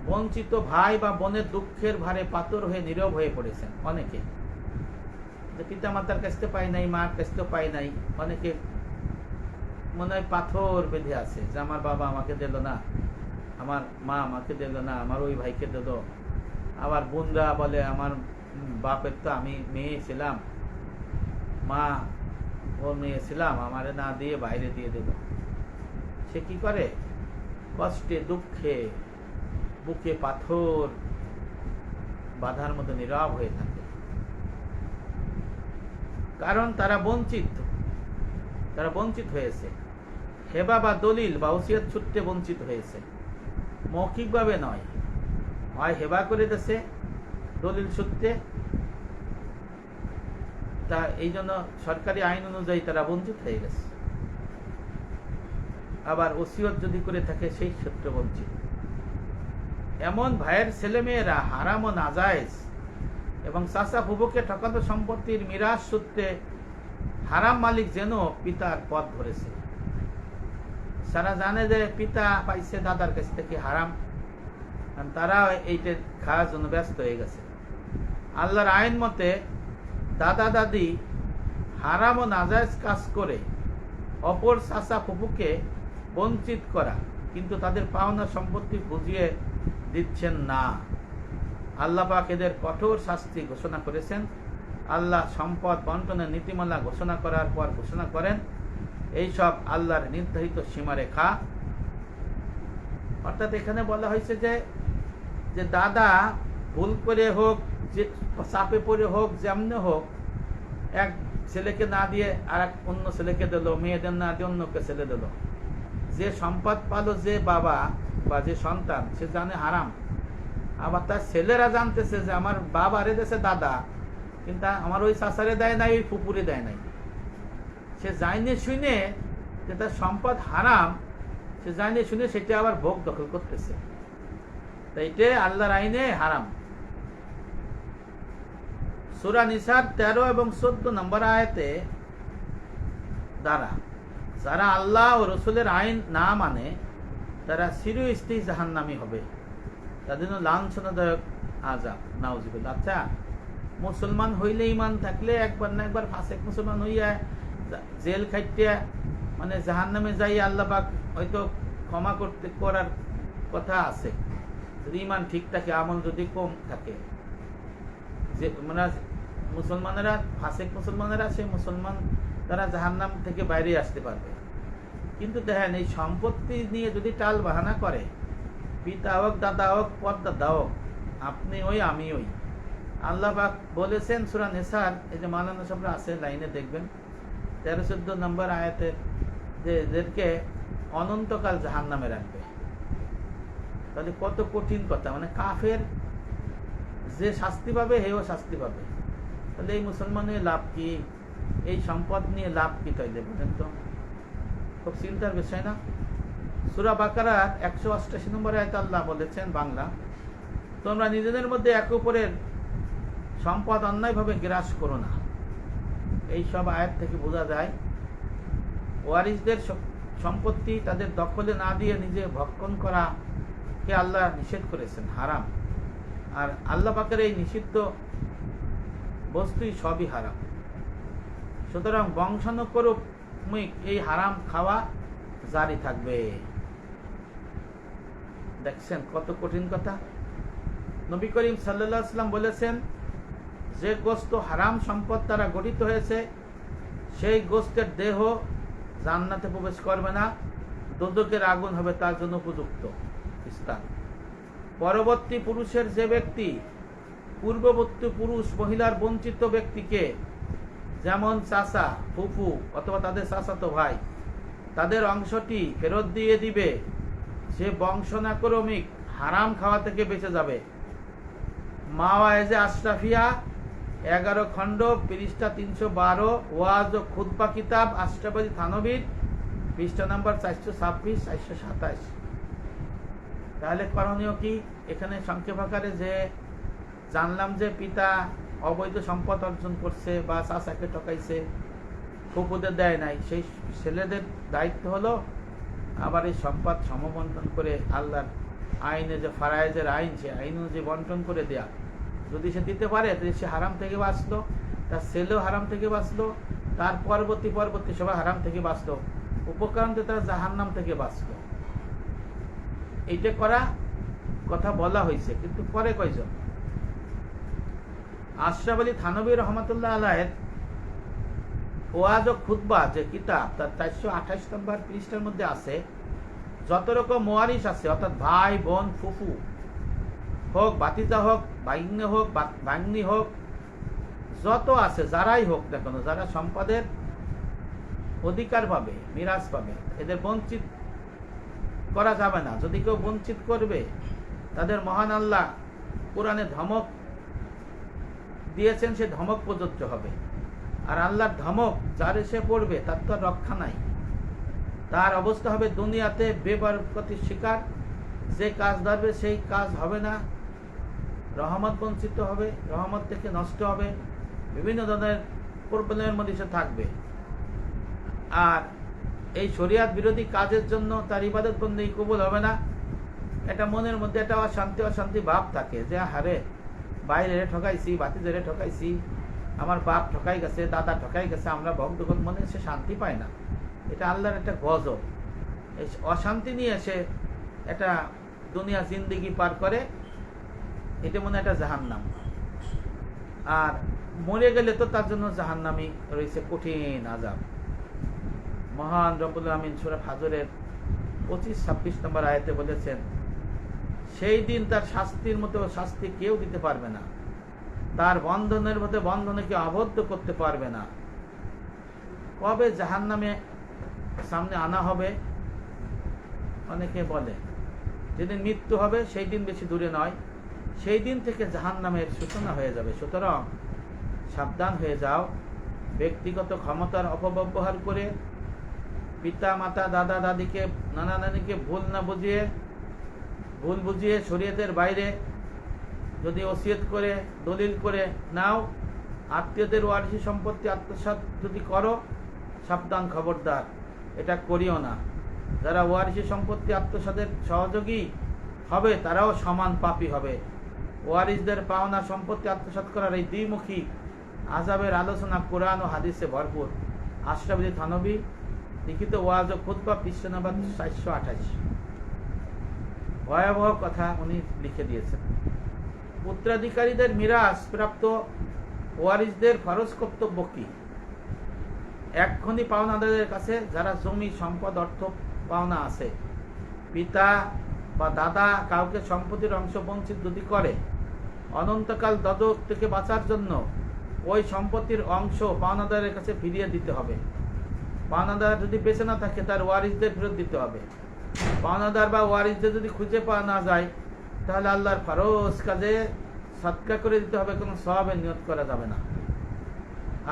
বঞ্চিত ভাই বা বোনের দুঃখের ভারে পাথর হয়ে নীরব হয়ে পড়েছেন অনেকে। যে পিতা মাতার কাছ থেকে পাই নাই, মার কাছ থেকে পাই নাই, অনেকে মনে হয় পাথর বেঁধে আছে যে আমার বাবা আমাকে দিল না, আমার মা আমাকে দিল না, আমার ওই ভাইকে দিল। আবার বোনরা বলে আমার বাপের তো আমি মেয়ে ছিলাম, মা ওর মেয়ে ছিলাম, আমারে না দিয়ে বাইরে দিয়ে দিল। সে কি করে, কষ্টে দুঃখে বুকে পাথর বাঁধার মতো নীরব হয়ে থাকে। কারণ তারা বঞ্চিত হয়েছে, হেবা বা দলিল বা ওসিয়ত সূত্রে বঞ্চিত হয়েছে, মৌখিকভাবে নয়। হয় হেবা করে দিয়েছে দলিল সূত্রে, তা এই জন্য সরকারি আইন অনুযায়ী তারা বঞ্চিত হয়ে গেছে। আবার ওসিয়ত যদি করে থাকে সেই ক্ষেত্রে বঞ্চিত। এমন ভাইয়ের ছেলেমেয়েরা হারাম ও নাজায়েজ এবং চাচা ফুফুকে ঠকানো সম্পত্তির মিরাজ সূত্রে হারাম মালিক যেন পিতার পথ ধরেছে। সারা জানে যে পিতা পাইছে দাদার কাছ থেকে হারাম, তারা এইটা খাওয়ার জন্য ব্যস্ত হয়ে গেছে। আল্লাহর আইন মতে দাদা দাদি হারাম ও নাজায়েজ কাজ করে অপর চাচা ফুফুকে বঞ্চিত করা, কিন্তু তাদের পাওনা সম্পত্তি বুঝিয়ে দিচ্ছেন না। আল্লাহ পাক এদের কঠোর শাস্তি ঘোষণা করেছেন। আল্লাহ সম্পদ বন্টনের নীতিমালা ঘোষণা করার পর ঘোষণা করেন, এইসব আল্লাহর নির্ধারিত সীমারেখা। অর্থাৎ এখানে বলা হয়েছে যে দাদা ভুল করে হোক, যে চাপে পড়ে হোক, যেমন হোক, এক ছেলেকে না দিয়ে আর এক অন্য ছেলেকে দিল, মেয়েদের না দিয়ে অন্যকে ছেলে দিল। যে সম্পদ পালো যে বাবা বা যে সন্তান, সে জানে হারাম। আবার তার ছেলেরা জানতেছে যে আমার বাবা রে দেশে দাদা, কিন্তু আমার ওই চাচারে দেয় নাই, ওই ফুপুরে দেয় নাই। সে জানে শুনে যে তার সম্পদ হারাম, সে জানে শুনে সেটা আবার ভোগ দখল করতেছে। তাই এটা আল্লাহর আইনে হারাম। সূরা নিসার 13 এবং 14 নম্বর আয়াতে দ্বারা যারা আল্লাহ ও রসুলের আইন না মানে তারা চিরস্থায়ী জাহান্নামী হবে, তাদের জন্য লাঞ্ছনাদায়ক আযাব। নাউযুবিল্লাহ। আচ্ছা, মুসলমান হইলে, ইমান থাকলে একবার না একবার ফাসেক মুসলমান হইয়া জেল খাইতে মানে জাহান্নামে যাই আল্লাহ পাক হয়তো ক্ষমা করার কথা আছে, যদি ইমান ঠিক থাকে, আমল যদি কম থাকে। যে মানে মুসলমানেরা, ফাসেক মুসলমানেরা, সেই মুসলমান তারা জাহান্নাম থেকে বাইরে আসতে পারবে। কিন্তু দেখেন, এই সম্পত্তি নিয়ে যদি টাল বাহানা করে, পিতা হোক, দাদা হোক, পরদাদা হোক, আপনি ওই আমি ওই। আল্লাহ পাক বলেছেন সূরা নিসার, এই যে মাওলানা সাহেবরা আছে লাইনে দেখবেন 13-14 নম্বর আয়াতে, যে এদেরকে অনন্তকাল জাহান্নামে রাখবে। তাহলে কত কঠিন কথা। মানে কাফের যে শাস্তি পাবে, হেও শাস্তি পাবে। তাহলে এই মুসলমানের লাভ কি? এই সম্পদ নিয়ে লাভ কি? তাইলে বলেন তো, খুব চিন্তার বিষয় না? সূরা বাকারার 188 নম্বর আয়াতে আল্লাহ বলেছেন বাংলা, তোমরা নিজেদের মধ্যে একে অপরের সম্পদ অন্যায়ভাবে গ্রাস করো না। এই সব আয়াত থেকে বোঝা যায় ওয়ারিসদের সম্পত্তি তাদের দখলে না দিয়ে নিজে ভক্ষণ করা কে আল্লাহ নিষেধ করেছেন, হারাম। আর আল্লাহ পাকের এই নিষিদ্ধ বস্তুই সবই হারাম। সুতরাং বংশানুক্রমিক এই হারাম খাওয়া জারি থাকবে। দেখছেন কত কঠিন কথা। নবী করিম সাল্লাল্লাহু আলাইহি ওয়াসাল্লাম বলেছেন, যে গোশত হারাম সম্পদ দ্বারা গঠিত হয়েছে, সেই গোশতের দেহ জান্নাতে প্রবেশ করবে না, দোজখের আগুন হবে তার জন্য উপযুক্ত স্থান। পরবর্তী পুরুষের যে ব্যক্তি পূর্ববর্তী পুরুষ মহিলার বঞ্চিত ব্যক্তিকে, যেমন চাচা, ফুফু অথবা তাদের চাচাতো ভাই, তাদের অংশটি ফেরত দিয়ে দিবে, সে বংশানুক্রমিক হারাম খাওয়া থেকে বেঁচে যাবে। মাওয়ায়েজে আশরাফিয়া 11 খণ্ড, পৃষ্ঠা 312, ওয়াজ ও খুতবা কিতাব আশরাফ আলী থানভীর, পৃষ্ঠা নাম্বার 426, 427। তাহলে করণীয় কি? এখানে সংক্ষেপ আকারে যে জানলাম যে পিতা অবৈধ সম্পদ অর্জন করছে বা চাচাকে ঠকাইছে, ফুফুদের দেয় নাই, সেই ছেলেদের দায়িত্ব হলো আবার এই সম্পদ সমবন্টন করে আল্লাহর আইনে যে ফারায়েজের আইন, সে আইন অনুযায়ী বন্টন করে দেয়া। যদি সে দিতে পারে তাহলে সে হারাম থেকে বাঁচলো, তার ছেলেও হারাম থেকে বাঁচলো, তার পরবর্তী সবাই হারাম থেকে বাঁচলো, উপক্রান্তে তারা জাহান্নাম থেকে বাঁচলো। এইটা করা কথা বলা হয়েছে, কিন্তু পরে কয়জন? আশরাফ আলী থানভী রহমাতুল্লাহ আলাইহির ওয়াজ ও খুতবা যে কিতাব, তার 428 নম্বর পৃষ্ঠার মধ্যে আছে, যত রকম ওয়ারিস আছে, অর্থাৎ ভাই, বোন, ফুফু হোক, ভাতিজা হোক, ভাগ্নে হোক, ভাগ্নি হোক, যত আছে, যারাই হোক না কেন, যারা সম্পদের অধিকার পাবে, মিরাজ পাবে, এদের বঞ্চিত করা যাবে না। যদি কেউ বঞ্চিত করবে, তাদের মহান আল্লাহ কোরআনে ধমক দিয়েছেন, সে ধমক প্রযোজ্য হবে। আর আল্লাহর ধমক যার এসে পড়বে তার তো রক্ষা নাই। তার অবস্থা হবে দুনিয়াতে বেবরকতির শিকার, যে কাজ ধরবে সেই কাজ হবে না, রহমত বঞ্চিত হবে, রহমত থেকে নষ্ট হবে, বিভিন্ন ধরনের প্রবলেমের মধ্যে সে থাকবে। আর এই শরিয়াত বিরোধী কাজের জন্য তার ইবাদত বন্দেগী কবুল হবে না। এটা মনের মধ্যে একটা অশান্তি ভাব থাকে যে হারে বাইরে ঠকাইছি, বাতিজারে ঠকাইছি, আমার বাপ ঠকাই গেছে, দাদা ঠকাই গেছে, আমরা ভক্তগণ, মনে সে শান্তি পায় না। এটা আল্লাহর একটা গজব। এই অশান্তি নিয়ে সে একটা দুনিয়া জিন্দেগি পার করে, এটা মনে একটা জাহান্নাম। আর মরে গেলে তো তার জন্য জাহান্নামই রয়েছে কঠিন আযাব। মহান রব্বুল আমিন সূরা ফাজরের 25-26 নম্বর আয়াতে বলেছেন, সেই দিন তার শাস্তির মতো শাস্তি কেউ দিতে পারবে না, তার বন্ধনের মধ্যে বন্ধনে কেউ আবদ্ধ করতে পারবে না। কবে জাহান্নামে সামনে আনা হবে? অনেকে বলে যেদিন মৃত্যু হবে সেই দিন বেশি দূরে নয়, সেই দিন থেকে জাহান্নামের সূচনা হয়ে যাবে। সুতরাং সাবধান হয়ে যাও। ব্যক্তিগত ক্ষমতার অপব্যবহার করে পিতা মাতা দাদা দাদিকে নানা নানিকে ভুল বুঝিয়ে শরীয়তের বাইরে যদি ওসিয়ত করে দলিল করে নাও, আত্মীয়দের ওয়ারিশি সম্পত্তি আত্মসাৎ যদি করো, সাবধান, খবরদার, এটা করিও না। যারা ওয়ারিশি সম্পত্তি আত্মসাতের সহযোগী হবে তারাও সমান পাপী হবে। ওয়ারিসদের পাওনা সম্পত্তি আত্মসাৎ করার এই দ্বিমুখী আযাবের আলোচনা কোরআন ও হাদিসে ভরপুর। আশরাফ আলী থানভী লিখিত ওয়াজ ও খুতবা, পৃষ্ঠা নম্বর 428। ভয়াবহ কথা উনি লিখে দিয়েছেন। উত্তরাধিকারীদের মিরাস প্রাপ্ত ওয়ারিসদের ফরজ কর্তব্য কি? এক্ষুনি পাওনাদারদের কাছে যারা জমি সম্পদ অর্থ পাওনা আছে, পিতা বা দাদা কাউকে সম্পত্তির অংশ বঞ্চিত যদি করে, অনন্তকাল দোজখ থেকে বাঁচার জন্য ওই সম্পত্তির অংশ পাওনাদারের কাছে ফিরিয়ে দিতে হবে। পাওনাদার যদি বেঁচে না থাকে তার ওয়ারিসদের ফেরত দিতে হবে। পাওনাদার বা ওয়ারিসদের যদি খুঁজে পাওয়া না যায় তাহলে আল্লাহর ফরজ কাজে সদকা করে দিতে হবে, কোনো সওয়াবের নিয়ত করা যাবে না।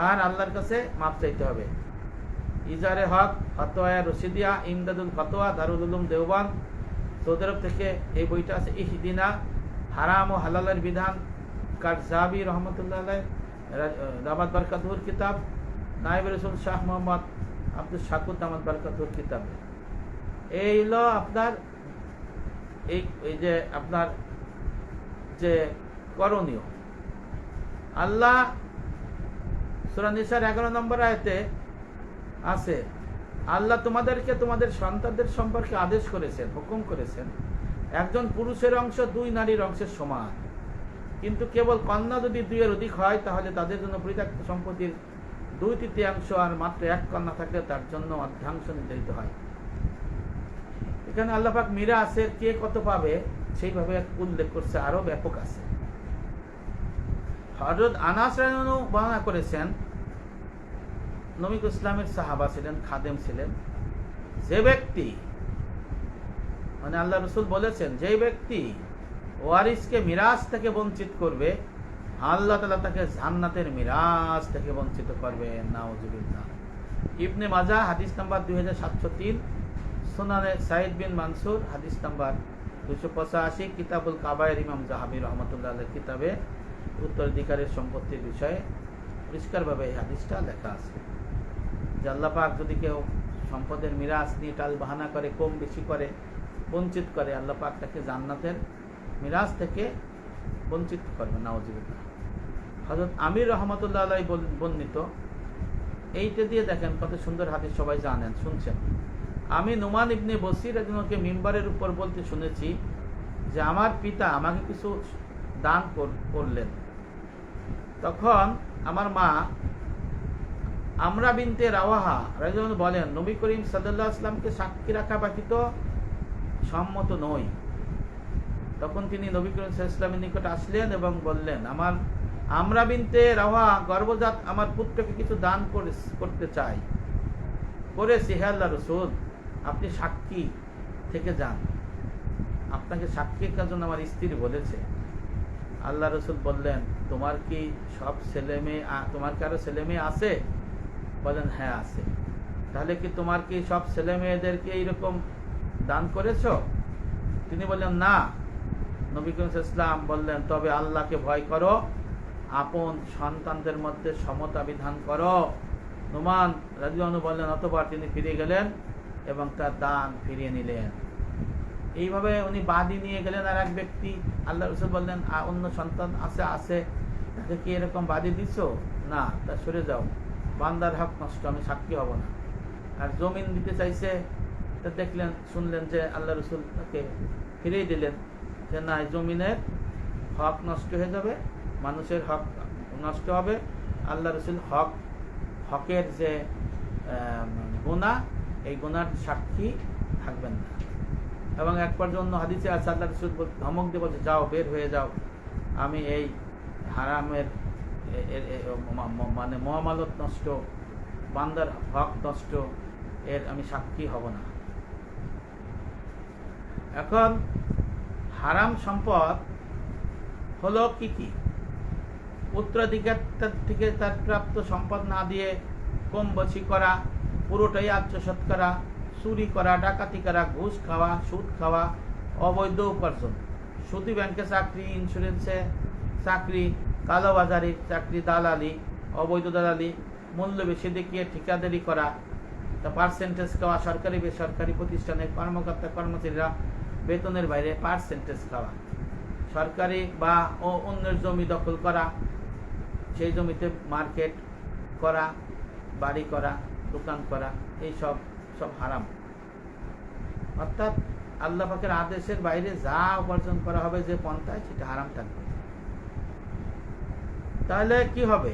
আর আল্লাহর কাছে মাপ চাইতে হবে। ইজারে হক, ফতোয়া রশিদিয়া, ইমদাদুল ফতোয়া, দারুল উলুম দেওবান্দ, সৌদি আরব থেকে এই বইটা আছে। ইহদিনা, হারাম ও হালালের বিধান, কারজাবি রহমতুল্লাহ আলাইহ, দামাত বরকতুর কিতাব, নায়েব রাসূল শাহ মোহাম্মদ আব্দুল শাকুর দামাত বরকতুর কিতাব। এই হলো আপনার এই যে আপনার যে করণীয়। আল্লাহ সূরা নিসার 11 নম্বর আয়াতে আছে, আল্লাহ তোমাদেরকে তোমাদের সন্তানদের সম্পর্কে আদেশ করেছেন, হুকুম করেছেন, একজন পুরুষের অংশ 2 নারীর অংশের সমান। কিন্তু কেবল কন্যা যদি 2 এর অধিক হয় তাহলে তাদের জন্য পরিত্যক্ত সম্পত্তির 2/3, আর মাত্র 1 কন্যা থাকলে তার জন্য অর্ধাংশ নির্ধারিত হয়। এখানে আল্লাহ পাক মিরাসের কে কত পাবে সেইভাবে উল্লেখ করছে, আরো ব্যাপক আছে। হযরত আনাস রাদিয়াল্লাহু আনহু বর্ণনা করেছেন, নবী ইসলামের সাহাবা ছিলেন, খাদেম ছিলেন, যে ব্যক্তি মানে আল্লাহ রাসূল বলেছেন, যে ব্যক্তি ওয়ারিসকে মিরাস থেকে বঞ্চিত করবে, আল্লাহ তাআলা তাকে জান্নাতের মিরাস থেকে বঞ্চিত করবে। নাউজুবিল্লাহ। ইবনে মাজাহ হাদিস নাম্বার 2703, সুনানে সাঈদ বিন মানসুর হাদিস নাম্বার 285, কিতাবুল কাবায়ের ইমাম যাহাবী রাহমাতুল্লাহ আলাইহি কিতাবে উত্তরাধিকারের সম্পত্তির বিষয়ে পরিষ্কারভাবে এই হাদিসটা লেখা আছে যে আল্লাহ পাক যদি কেউ সম্পদের মিরাস নিয়ে টাল বাহানা করে, কম বেশি করে, বঞ্চিত করে, আল্লাহ পাক তাকে জান্নাতের মিরাস থেকে বঞ্চিত করবে। নাউজুবিল্লাহ। হযরত আমির রহমাতুল্লাহ আলাইহি বর্ণিত, এইটা দিয়ে দেখেন কত সুন্দর হাদিস, সবাই জানেন, শুনছেন। আমি নুমান ইবনে বসির একজনকে মিম্বারের উপর বলতে শুনেছি যে আমার পিতা আমাকে কিছু দান করলেন। তখন আমার মা আমরা বিনতে রাওয়াহা রাদিয়াল্লাহু আনহা বলেন, নবী করিম সাল্লাল্লাহু আলাইহি ওয়াসাল্লামকে সাক্ষী রাখা ব্যতীত সম্মত নই। তখন তিনি নবী করিম সাল্লাল্লাহু আলাইহি ওয়াসাল্লামের নিকট আসলেন এবং বললেন, আমরা বিনতে রাওয়াহা গর্ভজাত আমার পুত্রকে কিছু দান করতে চাই। করেছি, হে আল্লাহর রাসূল, আপনি সাক্ষী থেকে যান, আপনাকে সাক্ষীর জন্য আমার স্ত্রী বলেছে। আল্লাহ রাসূল বললেন, তোমার কি সব ছেলে মেয়ে, তোমার কি আরো ছেলে মেয়ে আছে? বলেন, হ্যাঁ আছে। তাহলে কি তোমার কি সব ছেলে মেয়েদেরকে এইরকম দান করেছো? তিনি বললেন, না। নবী করিম সাল্লাল্লাহু আলাইহি ওয়াসাল্লাম বললেন, তবে আল্লাহকে ভয় করো, আপন সন্তানদের মধ্যে সমতা বিধান করো। নোমান রাদিয়াল্লাহু আনহু বললেন, অতঃপর তিনি ফিরে গেলেন এবং তার দান ফিরিয়ে নিলেন। এইভাবে উনি বাদী নিয়ে গেলেন। আর এক ব্যক্তি, আল্লাহ রাসূল বললেন, অন্য সন্তান আছে, তাকে কি এরকম বাদী দিছো? না, তা সরে যাও, বান্দার হক নষ্ট, আমি সাক্ষী হব না। আর জমিন দিতে চাইছে, তা শুনলেন যে আল্লাহ রাসূল তাকে ফিরিয়ে দিলেন যে না, জমিনের হক নষ্ট হয়ে যাবে, মানুষের হক নষ্ট হবে, আল্লাহ রাসূল হকের যে গুনাহ, এই গুনার সাক্ষী থাকবেন না। এবং এক পর্যায়ে অন্য হাদিসে আছে, আল্লাহ রাসূল ধমক দিয়ে বলছে, যাও, বের হয়ে যাও, আমি এই হারামের মানে মুআমালাত নষ্ট, বান্দার হক নষ্ট, এর আমি সাক্ষী হব না। এখন হারাম সম্পদ হলো কি কি? উত্তরাধিকার থেকে তার প্রাপ্ত সম্পদ না দিয়ে কম বেশি করা, পুরোটাই আত্মসাৎ করা, চুরি করা, ডাকাতি করা, ঘুষ খাওয়া, সুদ খাওয়া, অবৈধ উপার্জন, সুদী ব্যাংকে চাকরি, ইন্স্যুরেন্সে চাকরি, কালোবাজারি চাকরি, দালালি, অবৈধ দালালি, মূল্য বেশি দেখিয়ে ঠিকাদারি করা, তা পার্সেন্টেজ খাওয়া, সরকারি বেসরকারি প্রতিষ্ঠানে কর্মকর্তা কর্মচারীরা বেতনের বাইরে পার্সেন্টেজ খাওয়া, সরকারি বা অন্যের জমি দখল করা, সেই জমিতে মার্কেট করা, বাড়ি করা, দোকান করা, এই সব হারাম। অর্থাৎ আল্লাহ পাকের আদেশের বাইরে যা উপার্জন করা হবে যে পন্থায়, সেটা হারাম থাকবে। তাহলে কি হবে?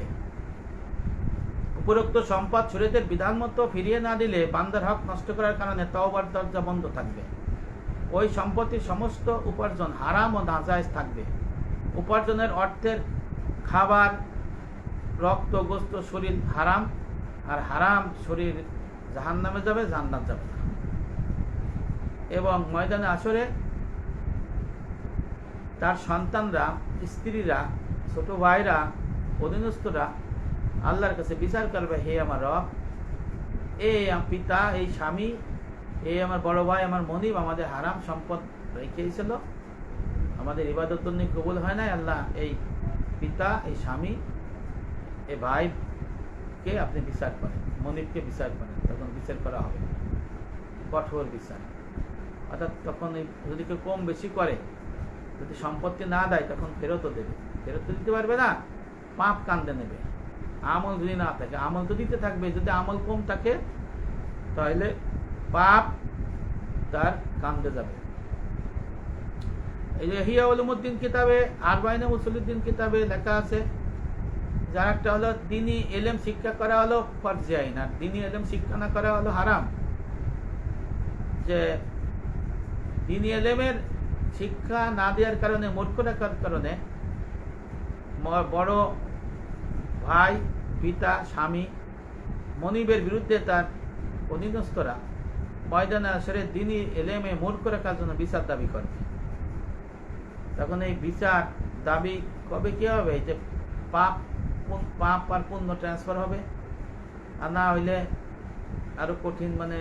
উপরোক্ত সম্পদ শরীয়তের বিধান মতো ফিরিয়ে না দিলে বান্দার হক নষ্ট করার কারণে তওবার দরজা বন্ধ থাকবে। ওই সম্পত্তির সমস্ত উপার্জন হারাম ও নাজায়েজ থাকবে। উপার্জনের অর্থের খাবার, রক্ত, গোস্ত, শরীর হারাম, আর হারাম শরীর জাহান্নামে যাবে, জান্নাত যাবে না। এবং ময়দানে আসরে তার সন্তানরা, স্ত্রীরা, ছোট ভাইরা, অধীনস্থরা আল্লাহর কাছে বিচার করবে, হে আমার রব, এই পিতা, এই স্বামী, এই আমার বড় ভাই, আমার মনিব আমাদের হারাম সম্পদ রেখেছিল, আমাদের ইবাদত কবুল হয় নাই। আল্লাহ, এই পিতা, এই স্বামী, এই ভাইকে আপনি বিচার করেন, মনিবকে বিচার করেন। তখন বিচার করা হবে, কঠোর বিচার। অর্থাৎ তখন যদি কেউ কম বেশি করে, যদি সম্পত্তি না দেয়, তখন ফেরতও দেবে। ফেরত তো দিতে পারবে না, পাপ কান্দে নেবে। আমল যদি না থাকে, আমল তো দিতে থাকবে। যদি আমল কম থাকে, তাহলে পাপ তার কান্দে যাবে। এই যে ইহয়া উলুমুদ্দিন কিতাবে, আরবাইনে উসুলুদ্দিন কিতাবে লেখা আছে, যার একটা হলো দ্বীনি ইলম শিক্ষা করা হলো ফরজে আইন, আর দ্বীনি ইলম শিক্ষা না করা হলো হারাম। যে দ্বীনি ইলমের শিক্ষা না দেওয়ার কারণে, মূর্খ রাখার কারণে বড় ভাই, পিতা, স্বামী, মনিবের বিরুদ্ধে তার অধীনস্থরা ময়দানে আসরে দ্বীনি ইলমে মূর্খ রাখার জন্য বিচার দাবি করবে। তখন এই বিচার দাবি কবে কি হবে? যে পাপ আর পুণ্য ট্রান্সফার হবে, আর না হইলে আরো কঠিন, মানে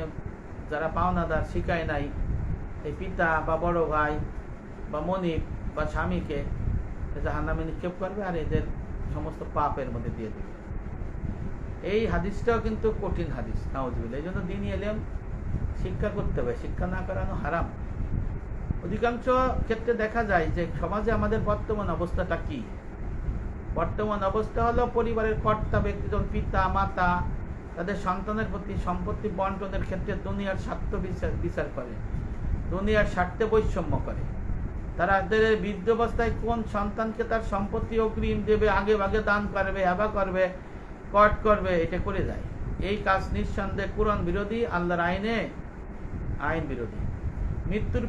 যারা পাওনাদার, শিখায় নাই, এই পিতা বা বড় ভাই বা মনিব বা স্বামীকে জাহান্নামে নিক্ষেপ করবে, আর এদের সমস্ত পাপের মধ্যে দিয়ে দেবে। এই হাদিসটাও কিন্তু কঠিন হাদিস, নাউজুবিল্লাহ। এই জন্য দ্বীনি ইলম শিক্ষা করতে হবে, শিক্ষা না করানো হারাম। অধিকাংশ ক্ষেত্রে দেখা যায় যে সমাজে আমাদের বর্তমান অবস্থাটা কি? বর্তমান অবস্থা হলো, পরিবারের কর্তা ব্যক্তি, যেমন পিতা, মাতা, তাদের সন্তানের প্রতি সম্পত্তি বন্টনের ক্ষেত্রে দুনিয়ার স্বার্থ বিচার করে, দুনিয়ার স্বার্থে বৈষম্য করে। তারা বৃদ্ধ অবস্থায় কোন সন্তানকে তার সম্পত্তি অগ্রিম দেবে, আগে ভাগে দান করবে, হেবা করবে, কট করবে, এটা করে যায়। এই কাজ নিঃসন্দেহে কুরআন বিরোধী, আল্লাহর আইন বিরোধী। মৃত্যুর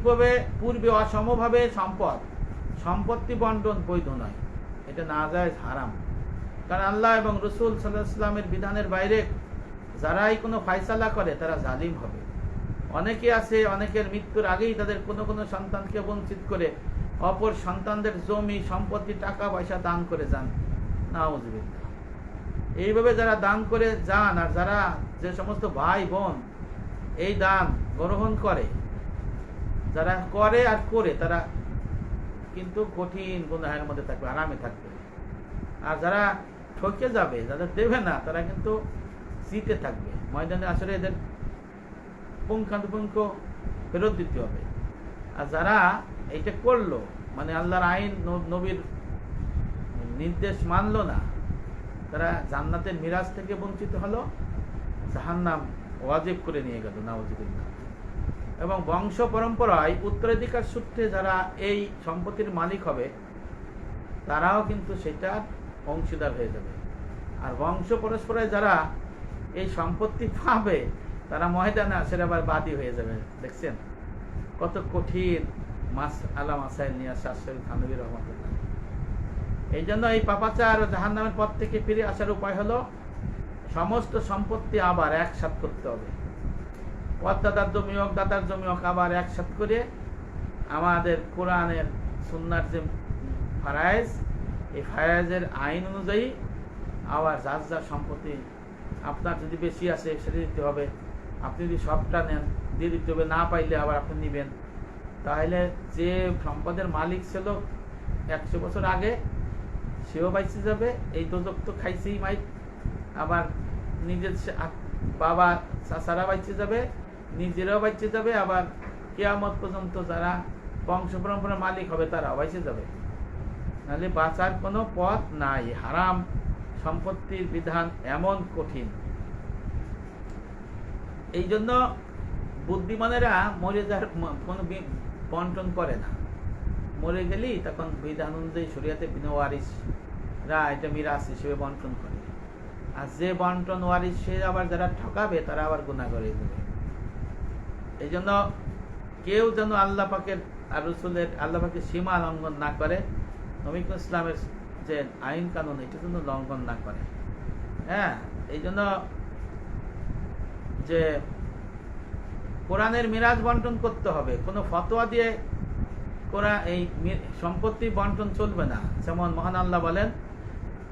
পূর্বে অসমভাবে সম্পত্তি বন্টন বৈধ নয়, এটা নাজায়েজ, হারাম। কারণ আল্লাহ এবং রাসূল সাল্লাল্লাহু আলাইহি ওয়াসাল্লামের বিধানের বাইরে যারাই কোনো ফায়সালা করে, তারা জালিম হবে। অনেকে আছে, অনেকের মৃত্যুর আগেই তাদের কোনো সন্তানকে বঞ্চিত করে অপর সন্তানদের জমি, সম্পত্তি, টাকা পয়সা দান করে যান। নাউজুবিল্লাহ। এইভাবে যারা দান করে যান, আর যারা যে সমস্ত ভাই বোন এই দান গ্রহণ করে, যারা করে আর করে, তারা কিন্তু কঠিন গুনাহের মধ্যে থাকবে, আরামে থাকবে। আর যারা ঠকে যাবে, যাদের দেবে না, তারা কিন্তু জিতে থাকবে ময়দানে। আসলে এদের পুঙ্খানুপুঙ্খ ফেরত দিতে হবে। আর যারা এইটা করলো, মানে আল্লাহর আইন নবীর নির্দেশ মানলো না, তারা জান্নাতের মিরাজ থেকে বঞ্চিত হলো, জাহান্নাম ওয়াজিব করে নিয়ে গেল, নাউজুবিল্লাহ। এবং বংশ পরম্পরায় উত্তরাধিকার সূত্রে যারা এই সম্পত্তির মালিক হবে, তারাও কিন্তু সেটার অংশীদার হয়ে যাবে। আর বংশ পরস্পরায় যারা এই সম্পত্তি পাবে, তারা ময়দানে আসলে আবার বাদী হয়ে যাবে। দেখছেন কত কঠিন মাসাইল নিয়ে আসে আশরাফুল থানভী রহমাতুল্লাহ। এই জন্য এই পাপাচার ও জাহান্নামের পথ থেকে ফিরে আসার উপায় হলো সমস্ত সম্পত্তি আবার একসাথ করতে হবে। পদদাতার জমি হোক, দাতার জমি হোক, আবার একসাথ করে আমাদের কোরআনের সুন্নাহর যে ফারায়েজ, এই ফারায়েজের আইন অনুযায়ী আবার যার যার সম্পত্তি, আপনার যদি বেশি আছে সেটা দিতে হবে, আপনি যদি সবটা নেন দিয়ে দিতে হবে, না পাইলে আবার আপনি নেবেন। তাহলে যে সম্পদের মালিক ছিল 100 বছর আগে, সেও বাইচে যাবে, এই দোজক তো খাইছেই মাইক, আবার নিজের বাবা চাচারা বাইচে যাবে, নিজেরাও বাইচে যাবে, আবার কিয়ামত পর্যন্ত যারা বংশ পরম্পরার মালিক হবে তারাও বাইচে যাবে। নাহলে বাঁচার কোনো পথ নাই। হারাম সম্পত্তির বিধান এমন কঠিন। এই জন্য বুদ্ধিমানেরা মরে যাওয়ার কোনো বন্টন করে না। মরে গেলেই তখন বিধান অনুযায়ী শরিয়াতে বিনা ওয়ারিসরা এটা মিরাস হিসেবে বন্টন করে। আর যে বন্টন ওয়ারিস, সে আবার যারা ঠকাবে তারা আবার গুনাহ করে দেবে। এই জন্য কেউ যেন আল্লাহ পাকের আর রসুলের, আল্লাহ পাকের সীমা লঙ্ঘন না করে, নবী ইসলামের যে আইন কানুন এটা যেন লঙ্ঘন না করে। হ্যাঁ, এই জন্য যে কোরআনের মিরাজ বন্টন করতে হবে, কোনো ফতোয়া দিয়ে কোরআন এই সম্পত্তি বন্টন চলবে না। যেমন মহান আল্লাহ বলেন,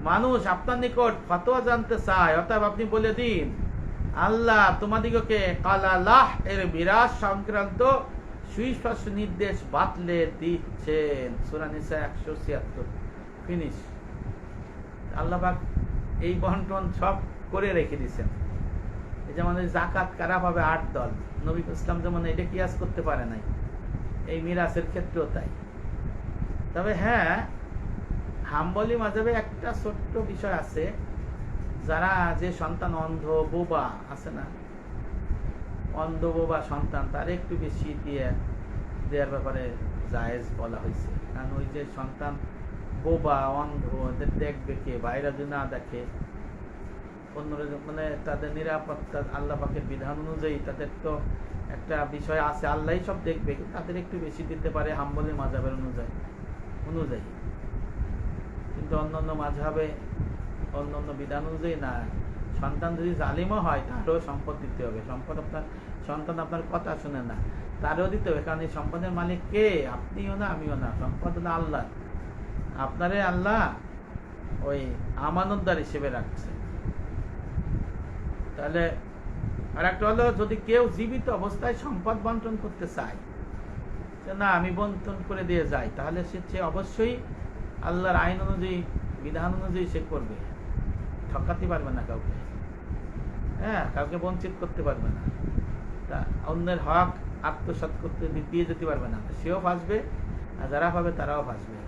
মানুষ আপনার নিকট ফতোয়া জানতে চায়, অর্থাৎ আপনি বলে দিন আল্লাহ তোমাদিগকে কালালাহ এর মিরাজ সংক্রান্ত সুস্পষ্ট নির্দেশ বাতলে দিচ্ছেন। সূরা নিসা 176 ফিনিশ। আল্লাহ পাক এই বন্টন সব করে রেখে দিয়েছেন। এই যেমন জাকাত কারা পাবে 8 দল, নবী ইসলাম যেমন এটা কিয়াস করতে পারে নাই, এই মিরাসের ক্ষেত্রেও তাই। তবে হ্যাঁ, হাম্বলি মাযহাবে একটা ছোট্ট বিষয় আছে, যারা যে সন্তান অন্ধ বোবা আছে না, অন্ধ বোবা সন্তান, তার একটু বেশি দেওয়ার ব্যাপারে জায়েজ বলা হয়েছে। কারণ ওই যে সন্তান বোবা অন্ধ, ওদের দেখবে কে? বাইরে যদি না দেখে, অন্যরা মানে তাদের নিরাপত্তা আল্লাহ পাকের বিধান অনুযায়ী তাদের তো একটা বিষয় আছে, আল্লাহই সব দেখবে, তাদের একটু বেশি দিতে পারে হাম্বলি মাযহাবের অনুযায়ী। কিন্তু অন্যান্য মাযহাবে অন্যান্য বিধান অনুযায়ী না। সন্তান যদি জালিমও হয়, তারও সম্পদ দিতে হবে। সন্তান আপনার কথা শুনে না, তারও দিতে হবে। কারণ এই সম্পদের মালিক কে? আপনিও না, আমিও না। সম্পদ হলো আল্লাহ। আপনারে আল্লাহ ওই আমানতদার হিসেবে রাখছে। তাহলে আর একটা হলো, যদি কেউ জীবিত অবস্থায় সম্পদ বন্টন করতে চায়, যে না আমি বন্টন করে দিয়ে যাই, তাহলে সে অবশ্যই আল্লাহর আইন অনুযায়ী, বিধান অনুযায়ী সে করবে। ঠকাতে পারবে না কাউকে, হ্যাঁ, কাউকে বঞ্চিত করতে পারবে না, তা অন্যের হক আত্মসাৎ করতে দিয়ে যেতে পারবে না। সেও ফাঁসবে, আর যারা পাবে তারাও ফাঁসবে।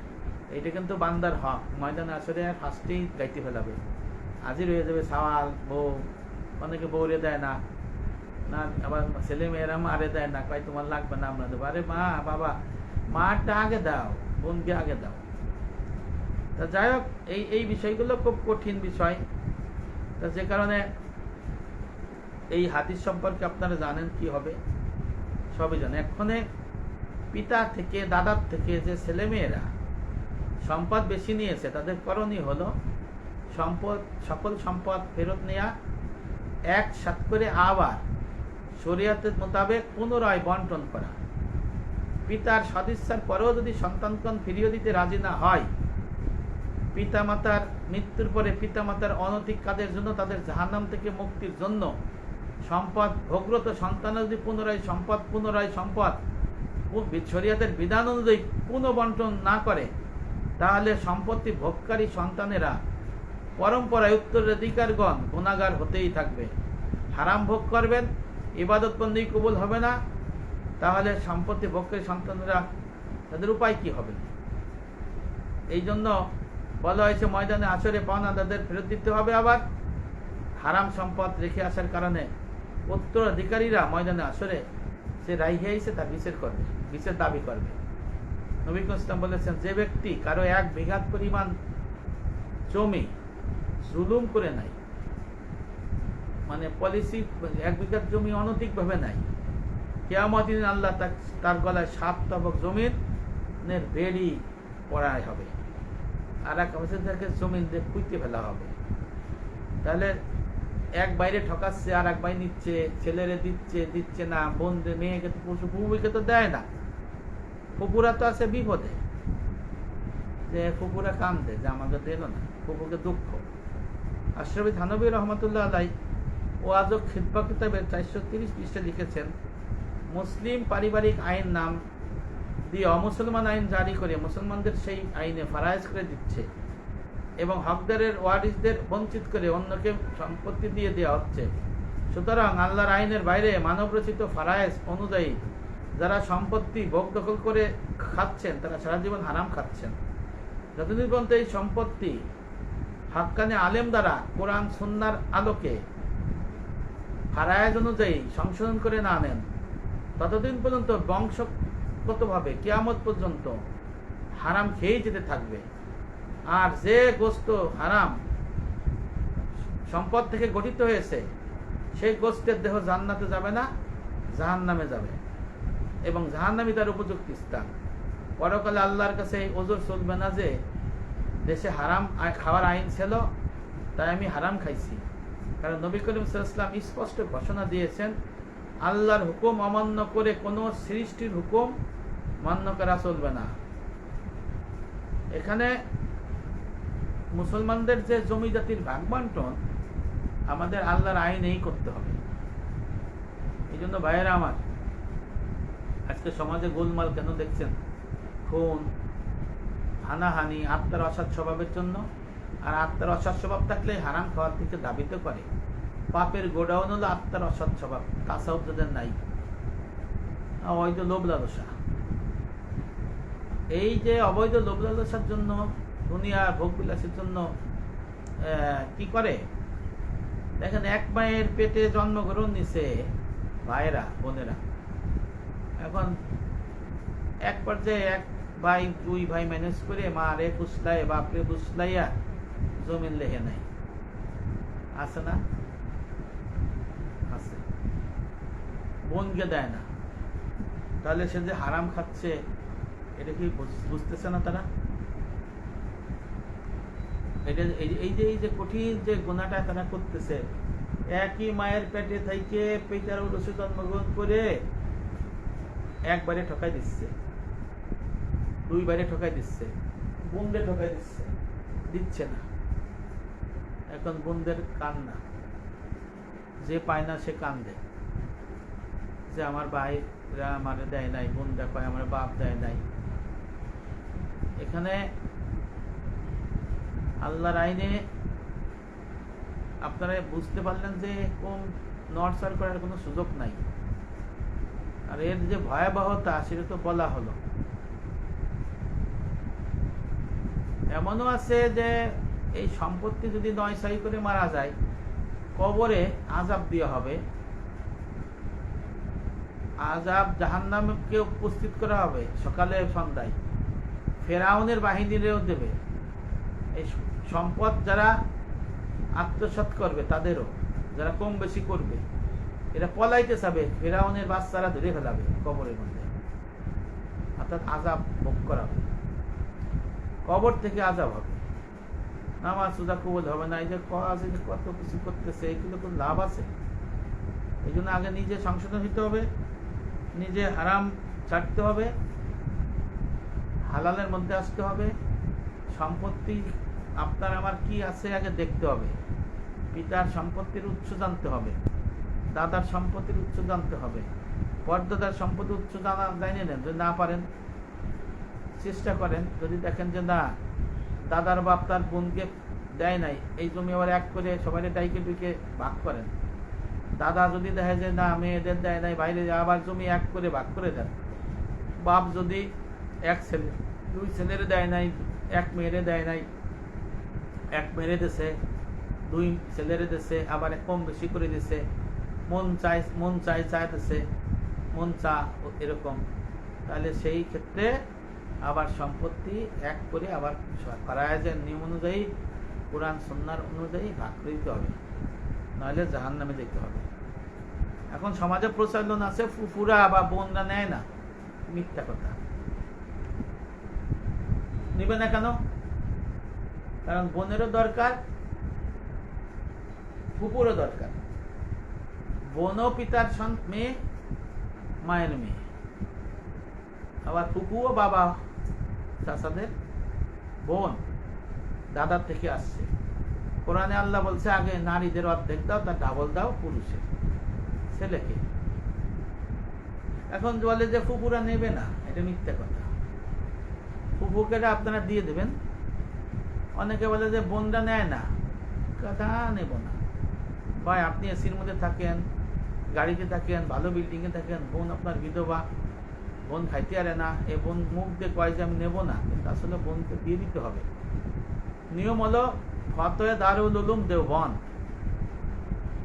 এইটা কিন্তু বান্দার হক। ময়দানে আসলে ফার্স্টেই গাইতে ফেলাবে, হাজির হয়ে যাবে সওয়াল। বউ, অনেকে বউরে দেয় না, আবার ছেলে মেয়েরা মারে দেয় না, কয় তোমার লাগবে না, আমরা দেবো। আরে মা বাবা, মারটা আগে দাও, বোনকে আগে দাও। তা যাই হোক, এই বিষয়গুলো খুব কঠিন বিষয়। তা যে কারণে এই হাদিস সম্পর্কে আপনারা জানেন কি হবে, সবই জানেন। এক্ষণে পিতা থেকে, দাদার থেকে যে ছেলে মেয়েরা সম্পদ বেশি নিয়েছে, তাদের করণীয় হলো সকল সম্পদ ফেরত নেওয়া, একসাথে করে আবার শরীয়তের মোতাবেক পুনরায় বন্টন করা। পিতার সদিচ্ছার পরেও যদি সন্তানগণ ফিরিয়ে দিতে রাজি না হয়, পিতামাতার মৃত্যুর পরে পিতামাতার অনৈতিক কাজের জন্য তাদের জাহান্নাম থেকে মুক্তির জন্য সম্পদ ভোগ্যত সন্তান যদি পুনরায় সম্পদ শরিয়তের বিধান অনুযায়ী পুনঃবন্টন না করে, তাহলে সম্পত্তি ভোগকারী সন্তানেরা পরম্পরায় উত্তরাধিকারগণ গুনাহগার হতেই থাকবে। হারাম ভোগ করবেন, ইবাদত বন্দী কবুল হবে না, তাহলে সম্পত্তি ভোগকারী সন্তানেরা তাদের উপায় কি হবে? এই জন্য বলা হয়েছে ময়দানে আসরে পাওনাদারদের ফেরত দিতে হবে। আবার হারাম সম্পদ রেখে আসার কারণে উত্তরাধিকারীরা ময়দানে আসরে সে রাইহে এসে তার বিচার দাবি করবে। নবী ইসলাম বলেছেন, যে ব্যক্তি কারো 1 বিঘা পরিমাণ জমি জুলুম করে নাই, মানে পলিসি 1 বিঘা জমি অনৈতিকভাবে নাই, কিয়ামত দিন আল্লাহ তার গলায় 7 তবক জমিনের বেড়ি পড়ায় হবে, আর এক থেকে জমিন দিয়ে কুইতে ফেলা হবে। তাহলে এক বাইরে ঠকাচ্ছে, আর এক বাইরে নিচ্ছে, ছেলেরে দিচ্ছে না, বোনদের মেয়েকে তো ফুপুকে তো দেয় না। ফুপুরা তো আছে বিপদে, যে ফুপুরা কান্দে যে আমাকে দিল না, ফুপুকে দুঃখ। আশরাফি থানভী রহমতুল্লাহ আলাই ওয়াজব খিতবা কিতাবের 430 পৃষ্ঠা লিখেছেন, মুসলিম পারিবারিক আইন নাম দিয়ে অমুসলমান আইন জারি করে মুসলমানদের সেই আইনে ফারায়েজ করে দিচ্ছে এবং হকদারের ওয়ারিসদের বঞ্চিত করে অন্যকে সম্পত্তি দিয়ে দেওয়া হচ্ছে। সুতরাং আল্লাহর আইনের বাইরে মানবরচিত ফারায়েজ অনুযায়ী যারা সম্পত্তি ভোগ দখল করে খাচ্ছেন, তারা সারা জীবন হারাম খাচ্ছেন। যতদিন পর্যন্ত এই সম্পত্তি হাক্কানে আলেম দ্বারা কোরআন সুন্নাহর আলোকে ফারায়েজ অনুযায়ী সংশোধন করে না নেন, ততদিন পর্যন্ত বংশগতভাবে কিয়ামত পর্যন্ত হারাম খেয়েই যেতে থাকবে। আর যে গোস্ত হারাম সম্পদ থেকে গঠিত হয়েছে, সেই গোস্তের দেহ জান্নাতে যাবে না, জাহান্নামে যাবে, এবং জাহান্নামই তার উপযুক্ত স্থান। পরকালে আল্লাহর কাছে এই ওজর চলবে না যে দেশে হারাম খাওয়ার আইন ছিল, তাই আমি হারাম খাইছি। কারণ নবী করিম সাল্লাল্লাহু আলাইহি ওয়াসাল্লাম স্পষ্ট ঘোষণা দিয়েছেন, আল্লাহর হুকুম অমান্য করে কোনো সৃষ্টির হুকুম মান্য করা চলবে না। এখানে মুসলমানদের যে জমি জাতির ভাগ বন্টন আমাদের আল্লাহর আইনেই করতে হবে। এই জন্য ভাইয়েরা আমার, আজকে সমাজে গোলমাল কেন দেখছেন? খুন, হানাহানি, আত্মার অসৎ স্বভাবের জন্য। আর আত্মার অসৎ স্বভাব থাকলে হারাম খাওয়ার থেকে দাবিত করে। পাপের গোডাউন হলো আত্মার অসৎ স্বভাব, তাসাউফ যাদের নাই, অবৈধ লোভ লালসা। এই যে অবৈধ লোভ লালসার জন্য, দুনিয়া ভোগ বিলাসের জন্য কি করে দেখেন, এক মায়ের পেটে জন্মগ্রহণ নিছে ভাইয়েরা বোনেরা। এখন এক পর্যায়ে এক ভাই 2 ভাই ম্যানেজ করে মা রে ফুসলাই বাপরে ফুসলাইয়া জমিন লেহে নাই, আছে না? আছে। বোনকে দেয় না, তাহলে সে যে হারাম খাচ্ছে এটা কি বুঝতেছে না তারা? এটা এই যে কঠিন যে গুনাহটা তারা করতেছে, একই মায়ের পেটে থেকে পেটার উরসে জন্মগ্রহণ করে একবারে ঠকাই দিচ্ছে, 2 বারে ঠকাই দিচ্ছে, বোনদের ঠকাই দিচ্ছে না। এখন বোনদের কান্না, যে পায় না সে কান্দে যে আমার ভাইরা আমারে দেয় নাই, বোনরা কয় আমার বাপ দেয় নাই। এখানে আল্লাহর আইনে আপনারা বুঝতে পারলেন যে কম নড়চড় করার কোনো সুযোগ নাই। আর এর যে ভয়াবহতা সেটা তো বলা হলো। এমনও আছে যে এই সম্পত্তি যদি 9 করে মারা যায়, কবরে আযাব দেওয়া হবে, আযাব জাহান্নামকে উপস্থিত করা হবে সকালে সন্ধ্যায়, ফেরাউনের বাহিনীরেও দেবে। এই সম্পদ যারা আত্মসাৎ করবে তাদেরও, যারা কম বেশি করবে, এরা পলাইতে চাবে, ফেরাউনের বাচ্চারা ধরে ফেলাবে কবরের মধ্যে, অর্থাৎ আযাব ভোগ করা হবে, কবর থেকে আযাব হবে। নামাজ সুজা কবুল হবে না। এই যে কত কিছু করতেছে, এগুলো কোনো লাভ আছে? এই জন্য আগে নিজে সংশোধন হইতে হবে, নিজে হারাম ছাড়তে হবে, হালালের মধ্যে আসতে হবে, সম্পত্তি আপনার আমার কি আছে আগে দেখতে হবে। পিতার সম্পত্তির উৎস জানতে হবে, দাদার সম্পত্তির উৎস জানতে হবে, পরদাদার সম্পত্তির উৎস জানা জানিয়ে নেন। যদি না পারেন চেষ্টা করেন, যদি দেখেন যে না দাদার বাপ তার বোনকে দেয় নাই, এই জমি আবার এক করে সবাই ডাইকে ডুইকে ভাগ করেন। দাদা যদি দেখে যে না মেয়েদের দেয় নাই, বাইরে আবার জমি এক করে ভাগ করে দেন। বাপ যদি এক ছেলে দুই ছেলেরে দেয় নাই, এক মেয়েরে দেয় নাই, এক মেয়েরে দিছে, দুই ছেলেরে দিছে, আবার কম বেশি করে দিছে, মন চাইতেছে, মন চা এরকম, তাহলে সেই ক্ষেত্রে আবার সম্পত্তি এক করে আবার ফারায়েজের নিয়ম অনুযায়ী, কোরআন সুন্নাহর অনুযায়ী ভাগ করে দিতে হবে, নাহলে জাহান্নামে যেতে হবে। এখন সমাজে প্রচলন আছে ফুফুরা বা বোনরা নেয় না, মিথ্যা কথা। নিবে না কেন? কারণ বোনেরও দরকার, ফুপুরও দরকার। বোনও পিতার মেয়ে, মায়ের মেয়ে, আবার ফুপুও বাবা চাচাদের বোন, দাদার থেকে আসছে। কোরআনে আল্লাহ বলছে আগে নারীদের অর্ধেক দাও, তার ডাবল দাও পুরুষের, ছেলেকে। এখন বলে যে ফুপুরা নেবে না, এটা মিথ্যা কথা। ফুপুকে আপনারা দিয়ে দেবেন। অনেকে বলে যে বোনরা নেয় না, কথা নেব না ভাই। আপনি এসির মধ্যে থাকেন, গাড়িতে থাকেন, ভালো বিল্ডিংয়ে থাকেন, বোন আপনার বিধবা, বোন খাইতে পারে না, এ বোন মুখ দিয়ে কয় যে আমি নেবো না, কিন্তু আসলে বোনকে দিয়ে দিতে হবে। নিয়ম হলো ফতোয়া দারুল উলুম দেওবন্দ,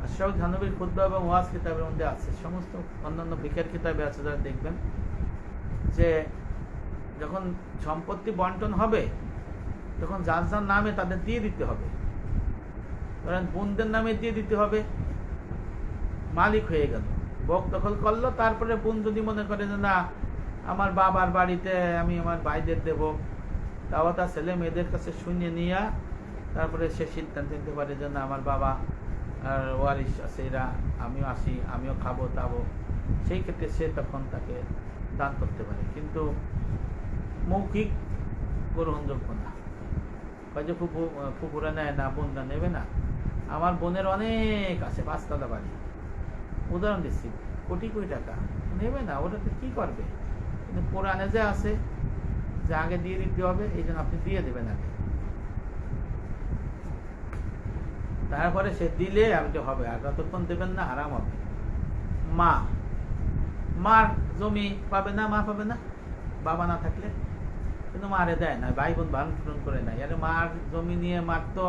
আশরাফ থানভীর খুতবা এবং ওয়াজ কিতাবের মধ্যে আছে, সমস্ত অন্যান্য ফিকহের কিতাবে আছে, যারা দেখবেন যে যখন সম্পত্তি বন্টন হবে তখন যার যার নামে তাদের দিয়ে দিতে হবে। ধরেন বোনদের নামে দিয়ে দিতে হবে, মালিক হয়ে গেল, বক দখল করলো। তারপরে বোন যদি মনে করে যে না আমার বাবার বাড়িতে আমি আমার ভাইদের দেব, তাও তার ছেলে মেয়েদের কাছে শুনে নিয়ে তারপরে সে সিদ্ধান্ত নিতে পারে যে না আমার বাবা আর ওয়ারিশ আছে, এরা আমিও আসি, আমিও খাবো তাবো, সেই ক্ষেত্রে সে তখন তাকে দান করতে পারে, কিন্তু মৌখিক গ্রহণযোগ্য না। যে ফুপুরা নেয় না, বোনরা নেবে না। আমার বোনের অনেক আছে, 5 তলা বাড়ি, উদাহরণ দিচ্ছি, কোটি কোটি টাকা, নেবে না, ওটাতে কি করবে? কিন্তু কোরআনে যে আছে যে আগে দিয়ে দিতে হবে, এই জন্য আপনি দিয়ে দেবেন আগে, তারপরে সে দিলে আপনি হবে, আর যতক্ষণ দেবেন না হারাম হবে। মার জমি পাবে না, মা পাবে না বাবা না থাকলে, কিন্তু মারে দেয় না, ভাই বোন ভাঙন করে নেয়। আরে মার জমি নিয়ে মার তো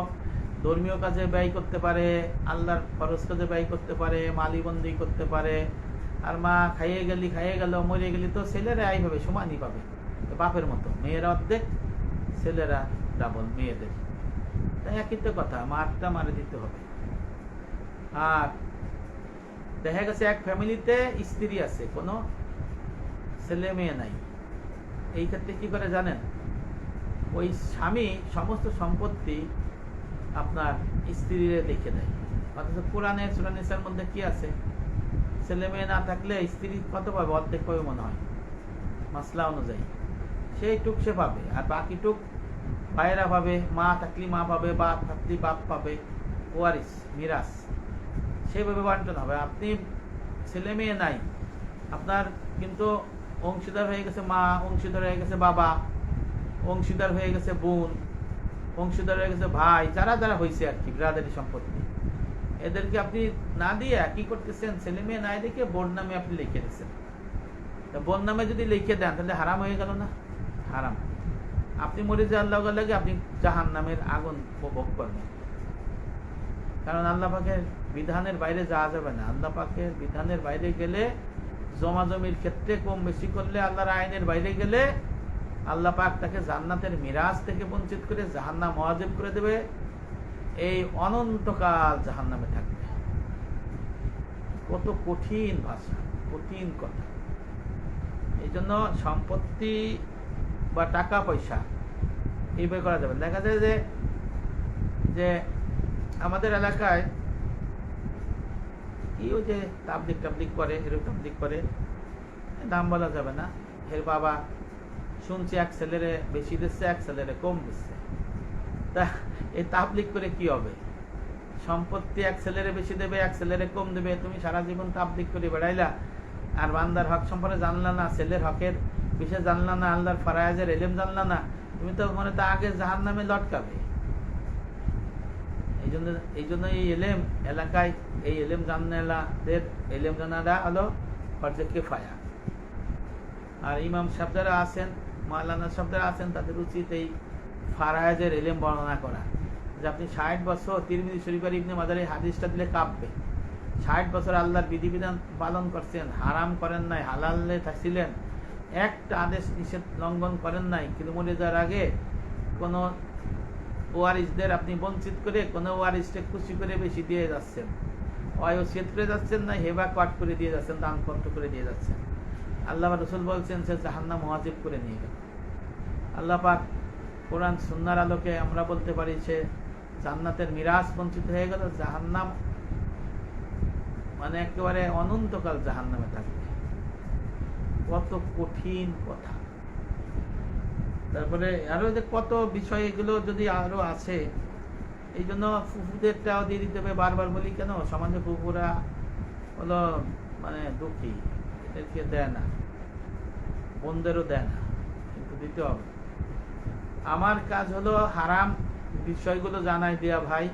ধর্মীয় কাজে ব্যয় করতে পারে, আল্লাহর ফরজ কাজে ব্যয় করতে পারে, মালিবন্দি করতে পারে। আর মা খাইয়ে গেল, মরে গেলি তো ছেলেরা এইভাবে সমানই পাবে, বাপের মতো। মেয়েরা অর্ধেক, ছেলেরা ডাবল মেয়েদের। তাই একই তো কথা, মারটা মারে দিতে হবে। আর দেখা গেছে এক ফ্যামিলিতে স্ত্রী আছে, কোনো ছেলে মেয়ে নাই, এই ক্ষেত্রে কি করে জানেন? ওই স্বামী সমস্ত সম্পত্তি আপনার স্ত্রীরে লিখে দেয়। অথচ কোরআনে সূরা নিসার মধ্যে কি আছে? ছেলে মেয়ে না থাকলে স্ত্রী কত পাবে? অর্ধেক পাবে মনে হয় মাসলা অনুযায়ী, সেই টুক সে পাবে, আর বাকি টুক ভাইয়েরা পাবে, মা থাকলে মা পাবে, বাপ থাকলে বাপ পাবে, ওয়ারিস মিরাস সেভাবে বন্টন হবে। আপনি ছেলে মেয়ে নাই, আপনার কিন্তু অংশীদার হয়ে গেছে মা, অংশীদার হয়ে গেছে বাবা, অংশীদার হয়ে গেছে বোন, অংশীদার হয়ে গেছে ভাই, যারা যারা হয়েছে আর কি ব্রাদারি সম্পত্তি, এদেরকে আপনি না দিয়ে কি করতেছেন? ছেলে মেয়ে নাই দেখে বোন নামে আপনি লিখে দিচ্ছেন। বোন নামে যদি লিখে দেন তাহলে হারাম হয়ে গেল না? হারাম। আপনি মরে যে আল্লাহ লাগে আপনি জাহান্নামের আগুন উপভোগ করবেন। কারণ আল্লাহ পাকের বিধানের বাইরে যাওয়া যাবে না। আল্লাহ পাকের বিধানের বাইরে গেলে, জমাজমির ক্ষেত্রে কম বেশি করলে, আল্লাহর আইনের বাইরে গেলে আল্লাহ পাক তাকে জান্নাতের মিরাজ থেকে বঞ্চিত করে জাহান্নাম ওয়াজিব করে দেবে। এই অনন্তকাল জাহান্নামে থাকবে। কত কঠিন ভাষা, কঠিন কথা। এই জন্য সম্পত্তি বা টাকা পয়সা এইভাবে করা যাবে। দেখা যায় যে আমাদের এলাকায় কি ওই যে তাবলিক করে, এরকম তাবলিক করে, নাম বলা যাবে না, এর বাবা শুনছি এক ছেলেরে বেশি দিচ্ছে, এক ছেলেরে কম দিচ্ছে। তা এই তাবলিগ করে কি হবে? সম্পত্তি এক ছেলেরে বেশি দেবে, এক ছেলেরে কম দেবে, তুমি সারা জীবন তাবলিগ করে বেড়াইলা, আর বান্দার হক সম্পর্কে জানলা না, ছেলের হকের বিষয়ে জানলা না, আল্লাহর ফারায়েজের ইলম জানলা না, তুমি তো মনে তো আগে জাহান্নামে লটকাবে। এই জন্য এই ইলম এলাকায়, এই ইলম জানালাদের ইলম জানারা হলো ফরজে কিফায়া। আর ইমাম সাহেব যারা আছেন, মাওলানা সাহেব যারা আছেন, তাদের উচিত এই ফারায়েজের ইলম বর্ণনা করা। যে আপনি 60 বছর তিরমিজি শরীফের ইবনে মাজার এই হাদিসটা দিলে কাঁপবে। 60 বছর আল্লাহর বিধিবিধান পালন করছেন, হারাম করেন নাই, হালালে থাকছিলেন, একটা আদেশ নিষেধ লঙ্ঘন করেন নাই, কিন্তু মরে যাওয়ার আগে কোনো ওয়ারিসদের আপনি বঞ্চিত করে কোনো ওয়ারিসকে খুশি করে বেশি দিয়ে যাচ্ছেন, ওয়াসিয়ত করে যাচ্ছেন না, হেবা কাট করে দিয়ে যাচ্ছেন, দান খরচ করে দিয়ে যাচ্ছেন। আল্লাহ রাসূল বলছেন সে জাহান্নাম ওয়াজিব করে নিয়ে গেল। আল্লাহ পাক কোরআন সুন্নাহর আলোকে আমরা বলতে পারি সে জান্নাতের মিরাজ বঞ্চিত হয়ে গেল, জাহান্নাম মানে একেবারে অনন্তকাল জাহান্নামে থাকবে। কত কঠিন কথা। তারপরে আরো যে কত বিষয়, এগুলো যদি আরো আছে, এই জন্য ফুফুদেরটাও দিয়ে দিতে হবে। বারবার বলি কেন, সমাজে ফুফুরা হলো মানে দুঃখী, এদেরকে দেয় না, বোনদেরও দেয় না, কিন্তু দিতে হবে। আমার কাজ হলো হারাম বিষয়গুলো জানাই দেয়া ভাই,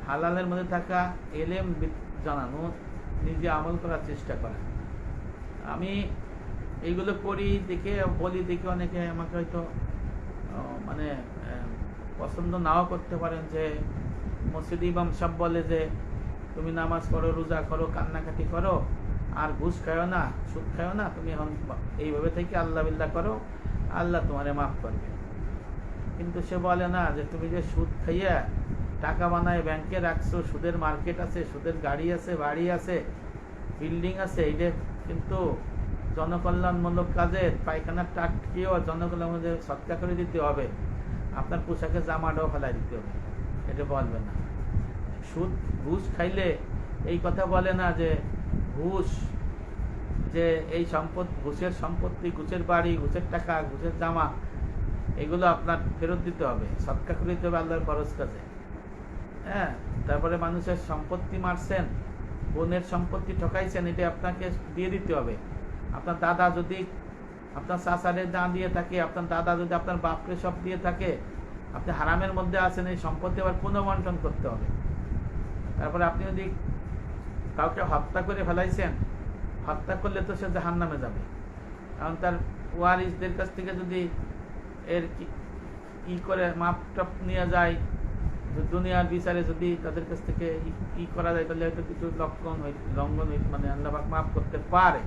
হালালের মধ্যে থাকা এলেম জানানো, নিজে আমল করার চেষ্টা করা। আমি এইগুলো করি দেখে, বলি দেখে অনেকে আমাকে হয়তো মানে পছন্দ নাও করতে পারেন, যে মসজিদ ইমাম সাহেব বলে যে তুমি নামাজ পড়ো, রোজা করো, কান্নাকাটি করো, আর ঘুষ খাও না, সুদ খাও না, তুমি এখন এইভাবে থেকে আল্লাহ বিল্লাহ করো, আল্লাহ তোমারে মাফ করবে। কিন্তু সে বলে না যে তুমি যে সুদ খাইয়া টাকা বানায় ব্যাংকে রাখছো, সুদের মার্কেট আছে, সুদের গাড়ি আছে, বাড়ি আছে, বিল্ডিং আছে, এইটা কিন্তু জনকল্যাণমূলক কাজে পায়খানার টাটকেও জনকল্যাণ সৎকার করে দিতে হবে, আপনার পোশাকের জামাটাও ফেলাই দিতে হবে, এটা বলবে না। সুদ ঘুষ খাইলে এই কথা বলে না যে ঘুষ, যে এই সম্পদ, ঘুষের সম্পত্তি, ঘুষের বাড়ি, ঘুষের টাকা, ঘুষের জামা, এগুলো আপনার ফেরত দিতে হবে, সৎকার করে দিতে হবে আল্লাহর ফরজ কাজে। হ্যাঁ, তারপরে মানুষের সম্পত্তি মারছেন, বোনের সম্পত্তি ঠকাইছেন, এটা আপনাকে দিয়ে দিতে হবে। আপনার দাদা যদি আপনার চাচারে না দিয়ে থাকে, আপনার দাদা যদি আপনার বাপরে সব দিয়ে থাকে, আপনি হারামের মধ্যে আছেন, এই সম্পত্তি আবার পুনর্বন্টন করতে হবে। তারপরে আপনি যদি কাউকে হত্যা করে ফেলাইছেন, হত্যা করলে তো সে জাহান্নামে যাবে, কারণ তার ওয়ারিসদের কাছ থেকে যদি এর ই করে মাপ টাপ নিয়ে যায়, দুনিয়ার বিচারে যদি তাদের কাছ থেকে ই করা যায়, তাহলে হয়তো কিছু লঙ্ঘন মানে আল্লাহ পাক মাফ করতে পারে।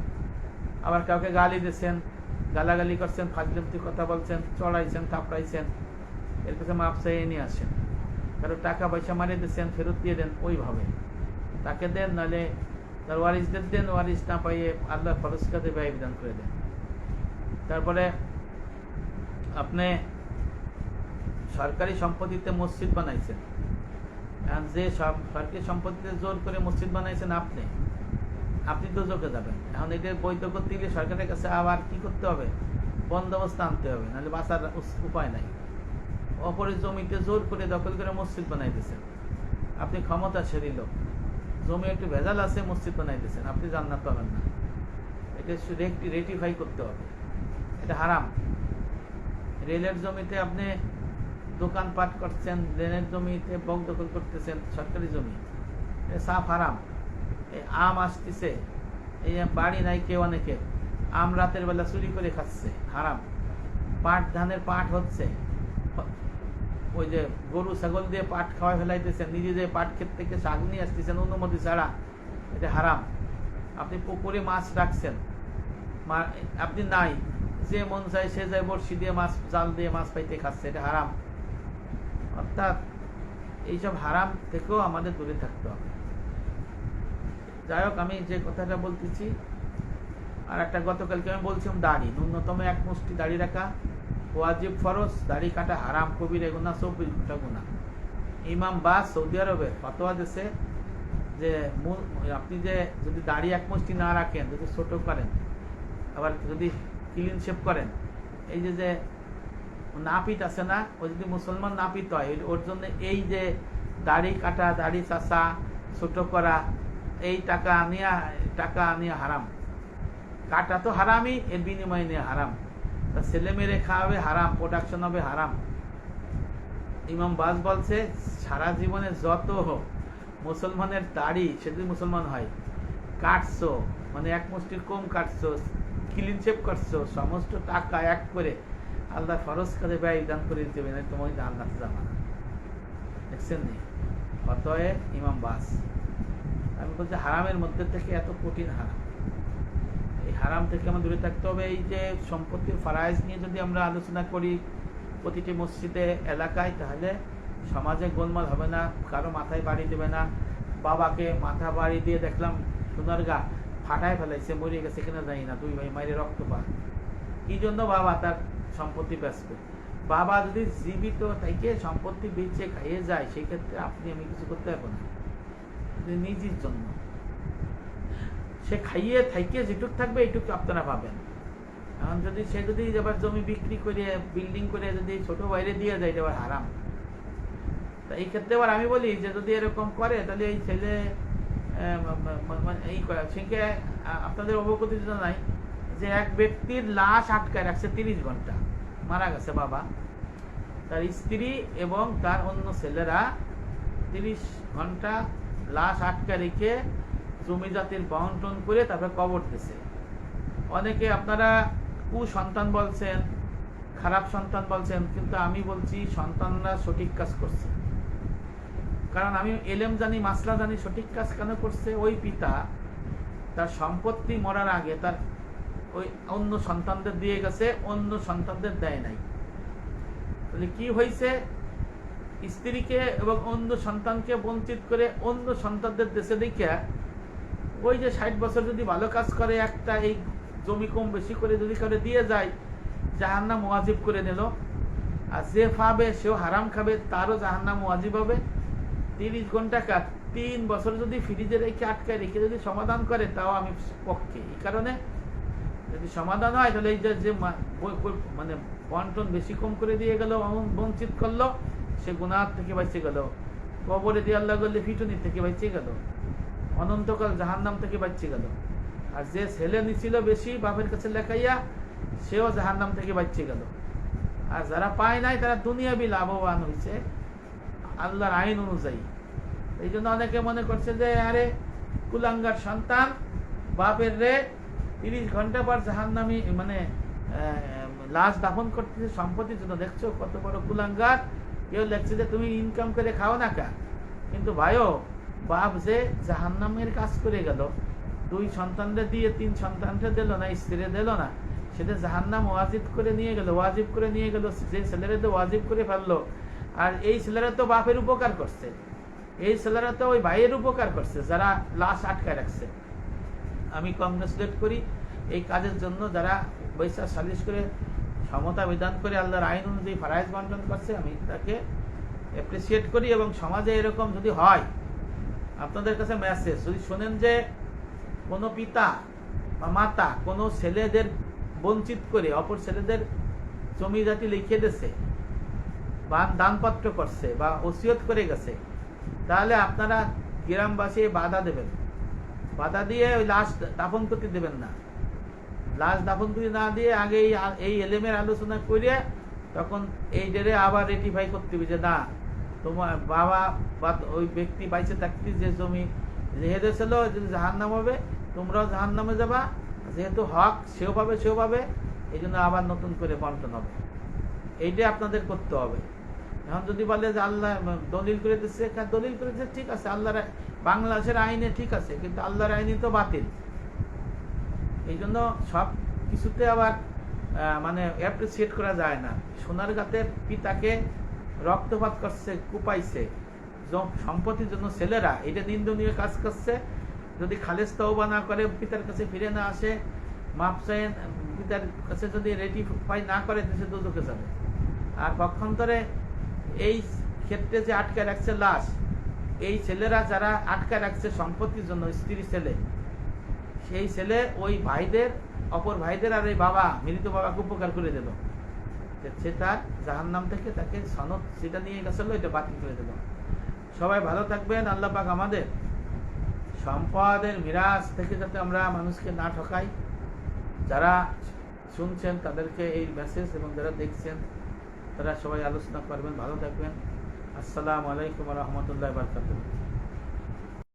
আবার কাউকে গালি দিচ্ছেন, গালাগালি করছেন, ফাজলামতি কথা বলছেন, চড়াইছেন, থাপড়াইছেন, এর কাছে মাপ চাইয়ে নিয়ে আসেন। কারো টাকা পয়সা মারিয়ে দিচ্ছেন, ফেরত দিয়ে দেন, ওইভাবে তাকে দেন, নাহলে তার ওয়ারিসদের দেন, ওয়ারিস না পাইয়ে আল্লাহ ফরজ কাজে ব্যয় বিধান করে দেন। তারপরে আপনি সরকারি সম্পত্তিতে মসজিদ বানাইছেন, যে সরকারি সম্পত্তিতে জোর করে মসজিদ বানাইছেন আপনি তো জোকে যাবেন। এখন এটা বৈধ করতে গেলে সরকারের কাছে আবার কি করতে হবে, বন্দোবস্ত আনতে হবে, নাহলে বাঁচার উপায় নাই। অপরের জমিতে জোর করে দখল করে মসজিদ বানাইতেছেন, আপনি ক্ষমতাশালী লোক, জমি একটু ভেজাল আছে, মসজিদ বানাইতেছেন, আপনি জান্নাত পাবেন না। এটা রেটিফাই করতে হবে, এটা হারাম। রেলের জমিতে আপনি দোকানপাট করছেন, রেলের জমিতে বক দখল করতেছেন, সরকারি জমি, সাফ হারাম। এই আম আসতেছে, এই বাড়ি নাই কেউ, অনেকে আম রাতের বেলা চুরি করে খাচ্ছে, হারাম। পাট, ধানের পাট হচ্ছে, ওই যে গরু ছাগল দিয়ে পাট খাওয়া ফেলাইতেছেন, নিজে যে পাট ক্ষেত থেকে শাক নিয়ে আসতেছেন অনুমতি ছাড়া, এটা হারাম। আপনি পুকুরে মাছ রাখছেন, আপনি নাই, যে মন চায় সে যায় বড়শি দিয়ে মাছ, জাল দিয়ে মাছ পাইতে খাচ্ছে, এটা হারাম। অর্থাৎ এইসব হারাম থেকেও আমাদের দূরে থাকতে হবে। যাই হোক, আমি যে কথাটা বলতেছি, আর একটা গতকালকে আমি বলছিলাম দাড়ি, ন্যূনতম এক মুষ্টি দাড়ি রাখা ওয়াজিব ফরজ, দাড়ি কাটা হারাম, কবিরা গুনাহ, 24 ঘন্টা গুনাহ। ইমাম বাস সৌদি আরবে ফতোয়া দিয়েছে যে আপনি যে যদি দাড়ি এক মুষ্টি না রাখেন, যদি ছোট করেন, আবার যদি ক্লিন শেভ করেন, এই যে নাপিত আছে না, ও যদি মুসলমান নাপিত হয়, ওর জন্য এই যে দাড়ি কাটা, দাড়ি চাষা, ছোট করা, এই টাকা আনিয়া হারাম। কাটা তো হারামই, এর বিনিময়ে নিয়ে হারাম। ছেলে মেরে খাওয়াবে হারাম, প্রোডাকশন হবে হারাম। ইমাম বাজ বলছে সারা জীবনে যত মুসলমানের দাড়ি, সে যদি মুসলমান হয়, কাটছো, মানে এক মুষ্টির কম কাটছো, ক্লিন শেপ করছো, সমস্ত টাকা এক করে আল্লাহ ফরজ করে ব্যয় দান করে দেবে না, তোমার জান্নাতে যাবা না। দেখছেন নি? অতএব ইমাম বাস আমি বলছি হারামের মধ্যে থেকে এত কঠিন হারাম, এই হারাম থেকে আমরা দূরে থাকতে হবে। এই যে সম্পত্তির ফারাইজ নিয়ে যদি আমরা আলোচনা করি প্রতিটি মসজিদে, এলাকায়, তাহলে সমাজে গোলমাল হবে না, কারো মাথায় বাড়ি দেবে না। বাবাকে মাথা বাড়ি দিয়ে দেখলাম সোনারগা ফাটায় ফেলাইছে, মরে গেছে কিনা জানি না, দুই ভাই মাইরে রক্ত পা, কি জন্য বাবা তার সম্পত্তি বেচবে? বাবা যদি জীবিত থেকে সম্পত্তি বেচে খাইয়ে যায়, সেই ক্ষেত্রে আপনি আমি কিছু করতে পারবো না, নিজের জন্য। সে খাইয়ে থাইকে যেটুক থাকবে এইটুকু আপনারা পাবেন। এখন যদি সে যদি আবার জমি বিক্রি করে, বিল্ডিং করে যদি ছোট বাইরে দিয়ে যায়, এটা আবার হারাম। তা এই ক্ষেত্রে আবার আমি বলি যে যদি এরকম করে, তাহলে এই ছেলে এই সেকে আপনাদের অবগতির জন্য নাই যে এক ব্যক্তির লাশ আটকায় রাখছে 30 ঘন্টা, মারা গেছে বাবা, তার স্ত্রী এবং তার অন্য ছেলেরা 30 ঘন্টা লাশ আটকায় রেখে জমি জাতির বন্টন করে তারপরে কবর দিছে। অনেকে আপনারা কুসন্তান বলছেন, খারাপ সন্তান বলছেন, কিন্তু আমি বলছি সন্তানরা সঠিক কাজ করছে। কারণ আমি এলেম জানি, মাসলা জানি, সঠিক কাজ কেন করছে? ওই পিতা তার সম্পত্তি মরার আগে তার ওই অন্য সন্তানদের দিয়ে গেছে, অন্য সন্তানদের দেয় নাই। তাহলে কি হয়েছে? স্ত্রীকে এবং অন্য সন্তানকে বঞ্চিত করে অন্য সন্তানদের দেশে দেখে ওই যে 60 বছর যদি ভালো কাজ করে, একটা এই জমি কম বেশি করে যদি করে দিয়ে যায়, জাহান্নাম ওয়াজিব করে নিল। আর যে পাবে সেও হারাম খাবে, তারও জাহান্নাম ওয়াজিব হবে। 30 ঘন্টা 3 বছর যদি ফ্রিজে রেখে আটকায় রেখে যদি সমাধান করে, তাও আমি পক্ষে। এই কারণে যদি সমাধান হয়, তাহলে এই যে মানে বন্টন বেশি কম করে দিয়ে গেল, বঞ্চিত করলো, সে গুনাহ থেকে বাঁচে গেল, কবরে দিয়ে আল্লাহ করলে ফিটুনি থেকে বাঁচে গেল, অনন্তকাল জাহান্নাম থেকে বাঁচে গেল। আর যে ছেলে নিছিল বেশি বাপের কাছে লেখাইয়া, সেও জাহান্নাম থেকে বাঁচে গেল। আর যারা পায় নাই, তারা দুনিয়াবি লাভবান হয়েছে আল্লাহর আইন অনুযায়ী। এই জন্য অনেকে মনে করছে যে আরে কুলাঙ্গার সন্তান, বাপের রে 30 ঘন্টা পর জাহান্নামী, মানে লাশ দাফন করতেছে সম্পত্তির জন্য। দেখছো কত বড় কুলাঙ্গার। কেউ লেখছে যে তুমি ইনকাম করে খাও না কা, কিন্তু ভাইও বাপ যে জাহান্নামের কাজ করে গেল, 2 সন্তানরে দিয়ে 3 সন্তানরে দিল না, স্ত্রী দিল না, সেটা জাহান্নাম ওয়াজিব করে নিয়ে গেল, ওয়াজিব করে নিয়ে গেল। যে ছেলেরা তো ওয়াজিব করে ফেললো, আর এই ছেলেরা তো বাপের উপকার করছে, এই ছেলেরা তো ওই ভাইয়ের উপকার করছে যারা লাশ আটকায় রাখছে। আমি কংগ্রেচুলেট করি এই কাজের জন্য, যারা বৈশা সালিশ করে সমতা বিধান করে আল্লাহর আইন অনুযায়ী ফারাইজ বন্টন করছে, আমি তাকে অ্যাপ্রিসিয়েট করি। এবং সমাজে এরকম যদি হয়, আপনাদের কাছে মেসেজ, যদি শোনেন যে কোনো পিতা বা মাতা কোনো ছেলেদের বঞ্চিত করে অপর ছেলেদের জমি জাতি লিখে দিয়েছে বা দানপত্র করছে বা ওসিয়ত করে গেছে, তাহলে আপনারা গ্রামবাসী বাধা দেবেন, বাধা দিয়ে ওই লাশ দাফন করতে দেবেন না। লাশ দাফন করে না দিয়ে আগে এই এলেমের আলোচনা করে তখন এই ডেরে আবার রেটিফাই করতে হবে যে না, তোমার বাবা বা ওই ব্যক্তি বাইসে থাকতে যে জমি রেখে দিয়েছিল, যদি জাহান্নাম হবে, তোমরাও জাহান্নামে যাবা, যেহেতু হক সেও পাবে সেও পাবে, এই জন্য আবার নতুন করে বন্টন হবে। এইটাই আপনাদের করতে হবে। এখন যদি বলে যে আল্লাহ দলিল করে দিচ্ছে, দলিল করে দিচ্ছে ঠিক আছে, আল্লাহর বাংলাদেশের আইনে ঠিক আছে, কিন্তু আল্লাহর আইনে তো বাতিল। এই জন্য সব কিছুতে আবার মানে অ্যাপ্রিসিয়েট করা যায় না। সোনারগাঁতের পিতাকে রক্তপাত করছে, কুপাইছে, সম্পত্তির জন্য ছেলেরা এটা নিন্দনীয় কাজ করছে। যদি খালেজ তওবা না করে, পিতার কাছে ফিরে না আসে, মাপ চায়, পিতার কাছে যদি রেটিফাই না করে, দেশে দুদকে যাবে। আর পক্ষান্তরে এই ক্ষেত্রে যে আটকে রাখছে লাশ, এই ছেলেরা যারা আটকে রাখছে সম্পত্তির জন্য, স্ত্রী ছেলে, সেই ছেলে ওই ভাইদের, অপর ভাইদের আর এই বাবা, মৃত বাবাকে উপকার করে দিল। যে সে তার জাহান্নাম থেকে তাকে সনদ সেটা নিয়ে গেছিল, এটা বাতিল করে দিল। সবাই ভালো থাকবেন। আল্লাহ পাক আমাদের সম্পদের মিরাজ থেকে যাতে আমরা মানুষকে না ঠকাই। যারা শুনছেন তাদেরকে এই মেসেজ এবং যারা দেখছেন তারা সবাই আলোচনা করবেন। ভালো থাকবেন। আসসালামু আলাইকুম ওয়া রাহমাতুল্লাহি ওয়া বারাকাতুহু।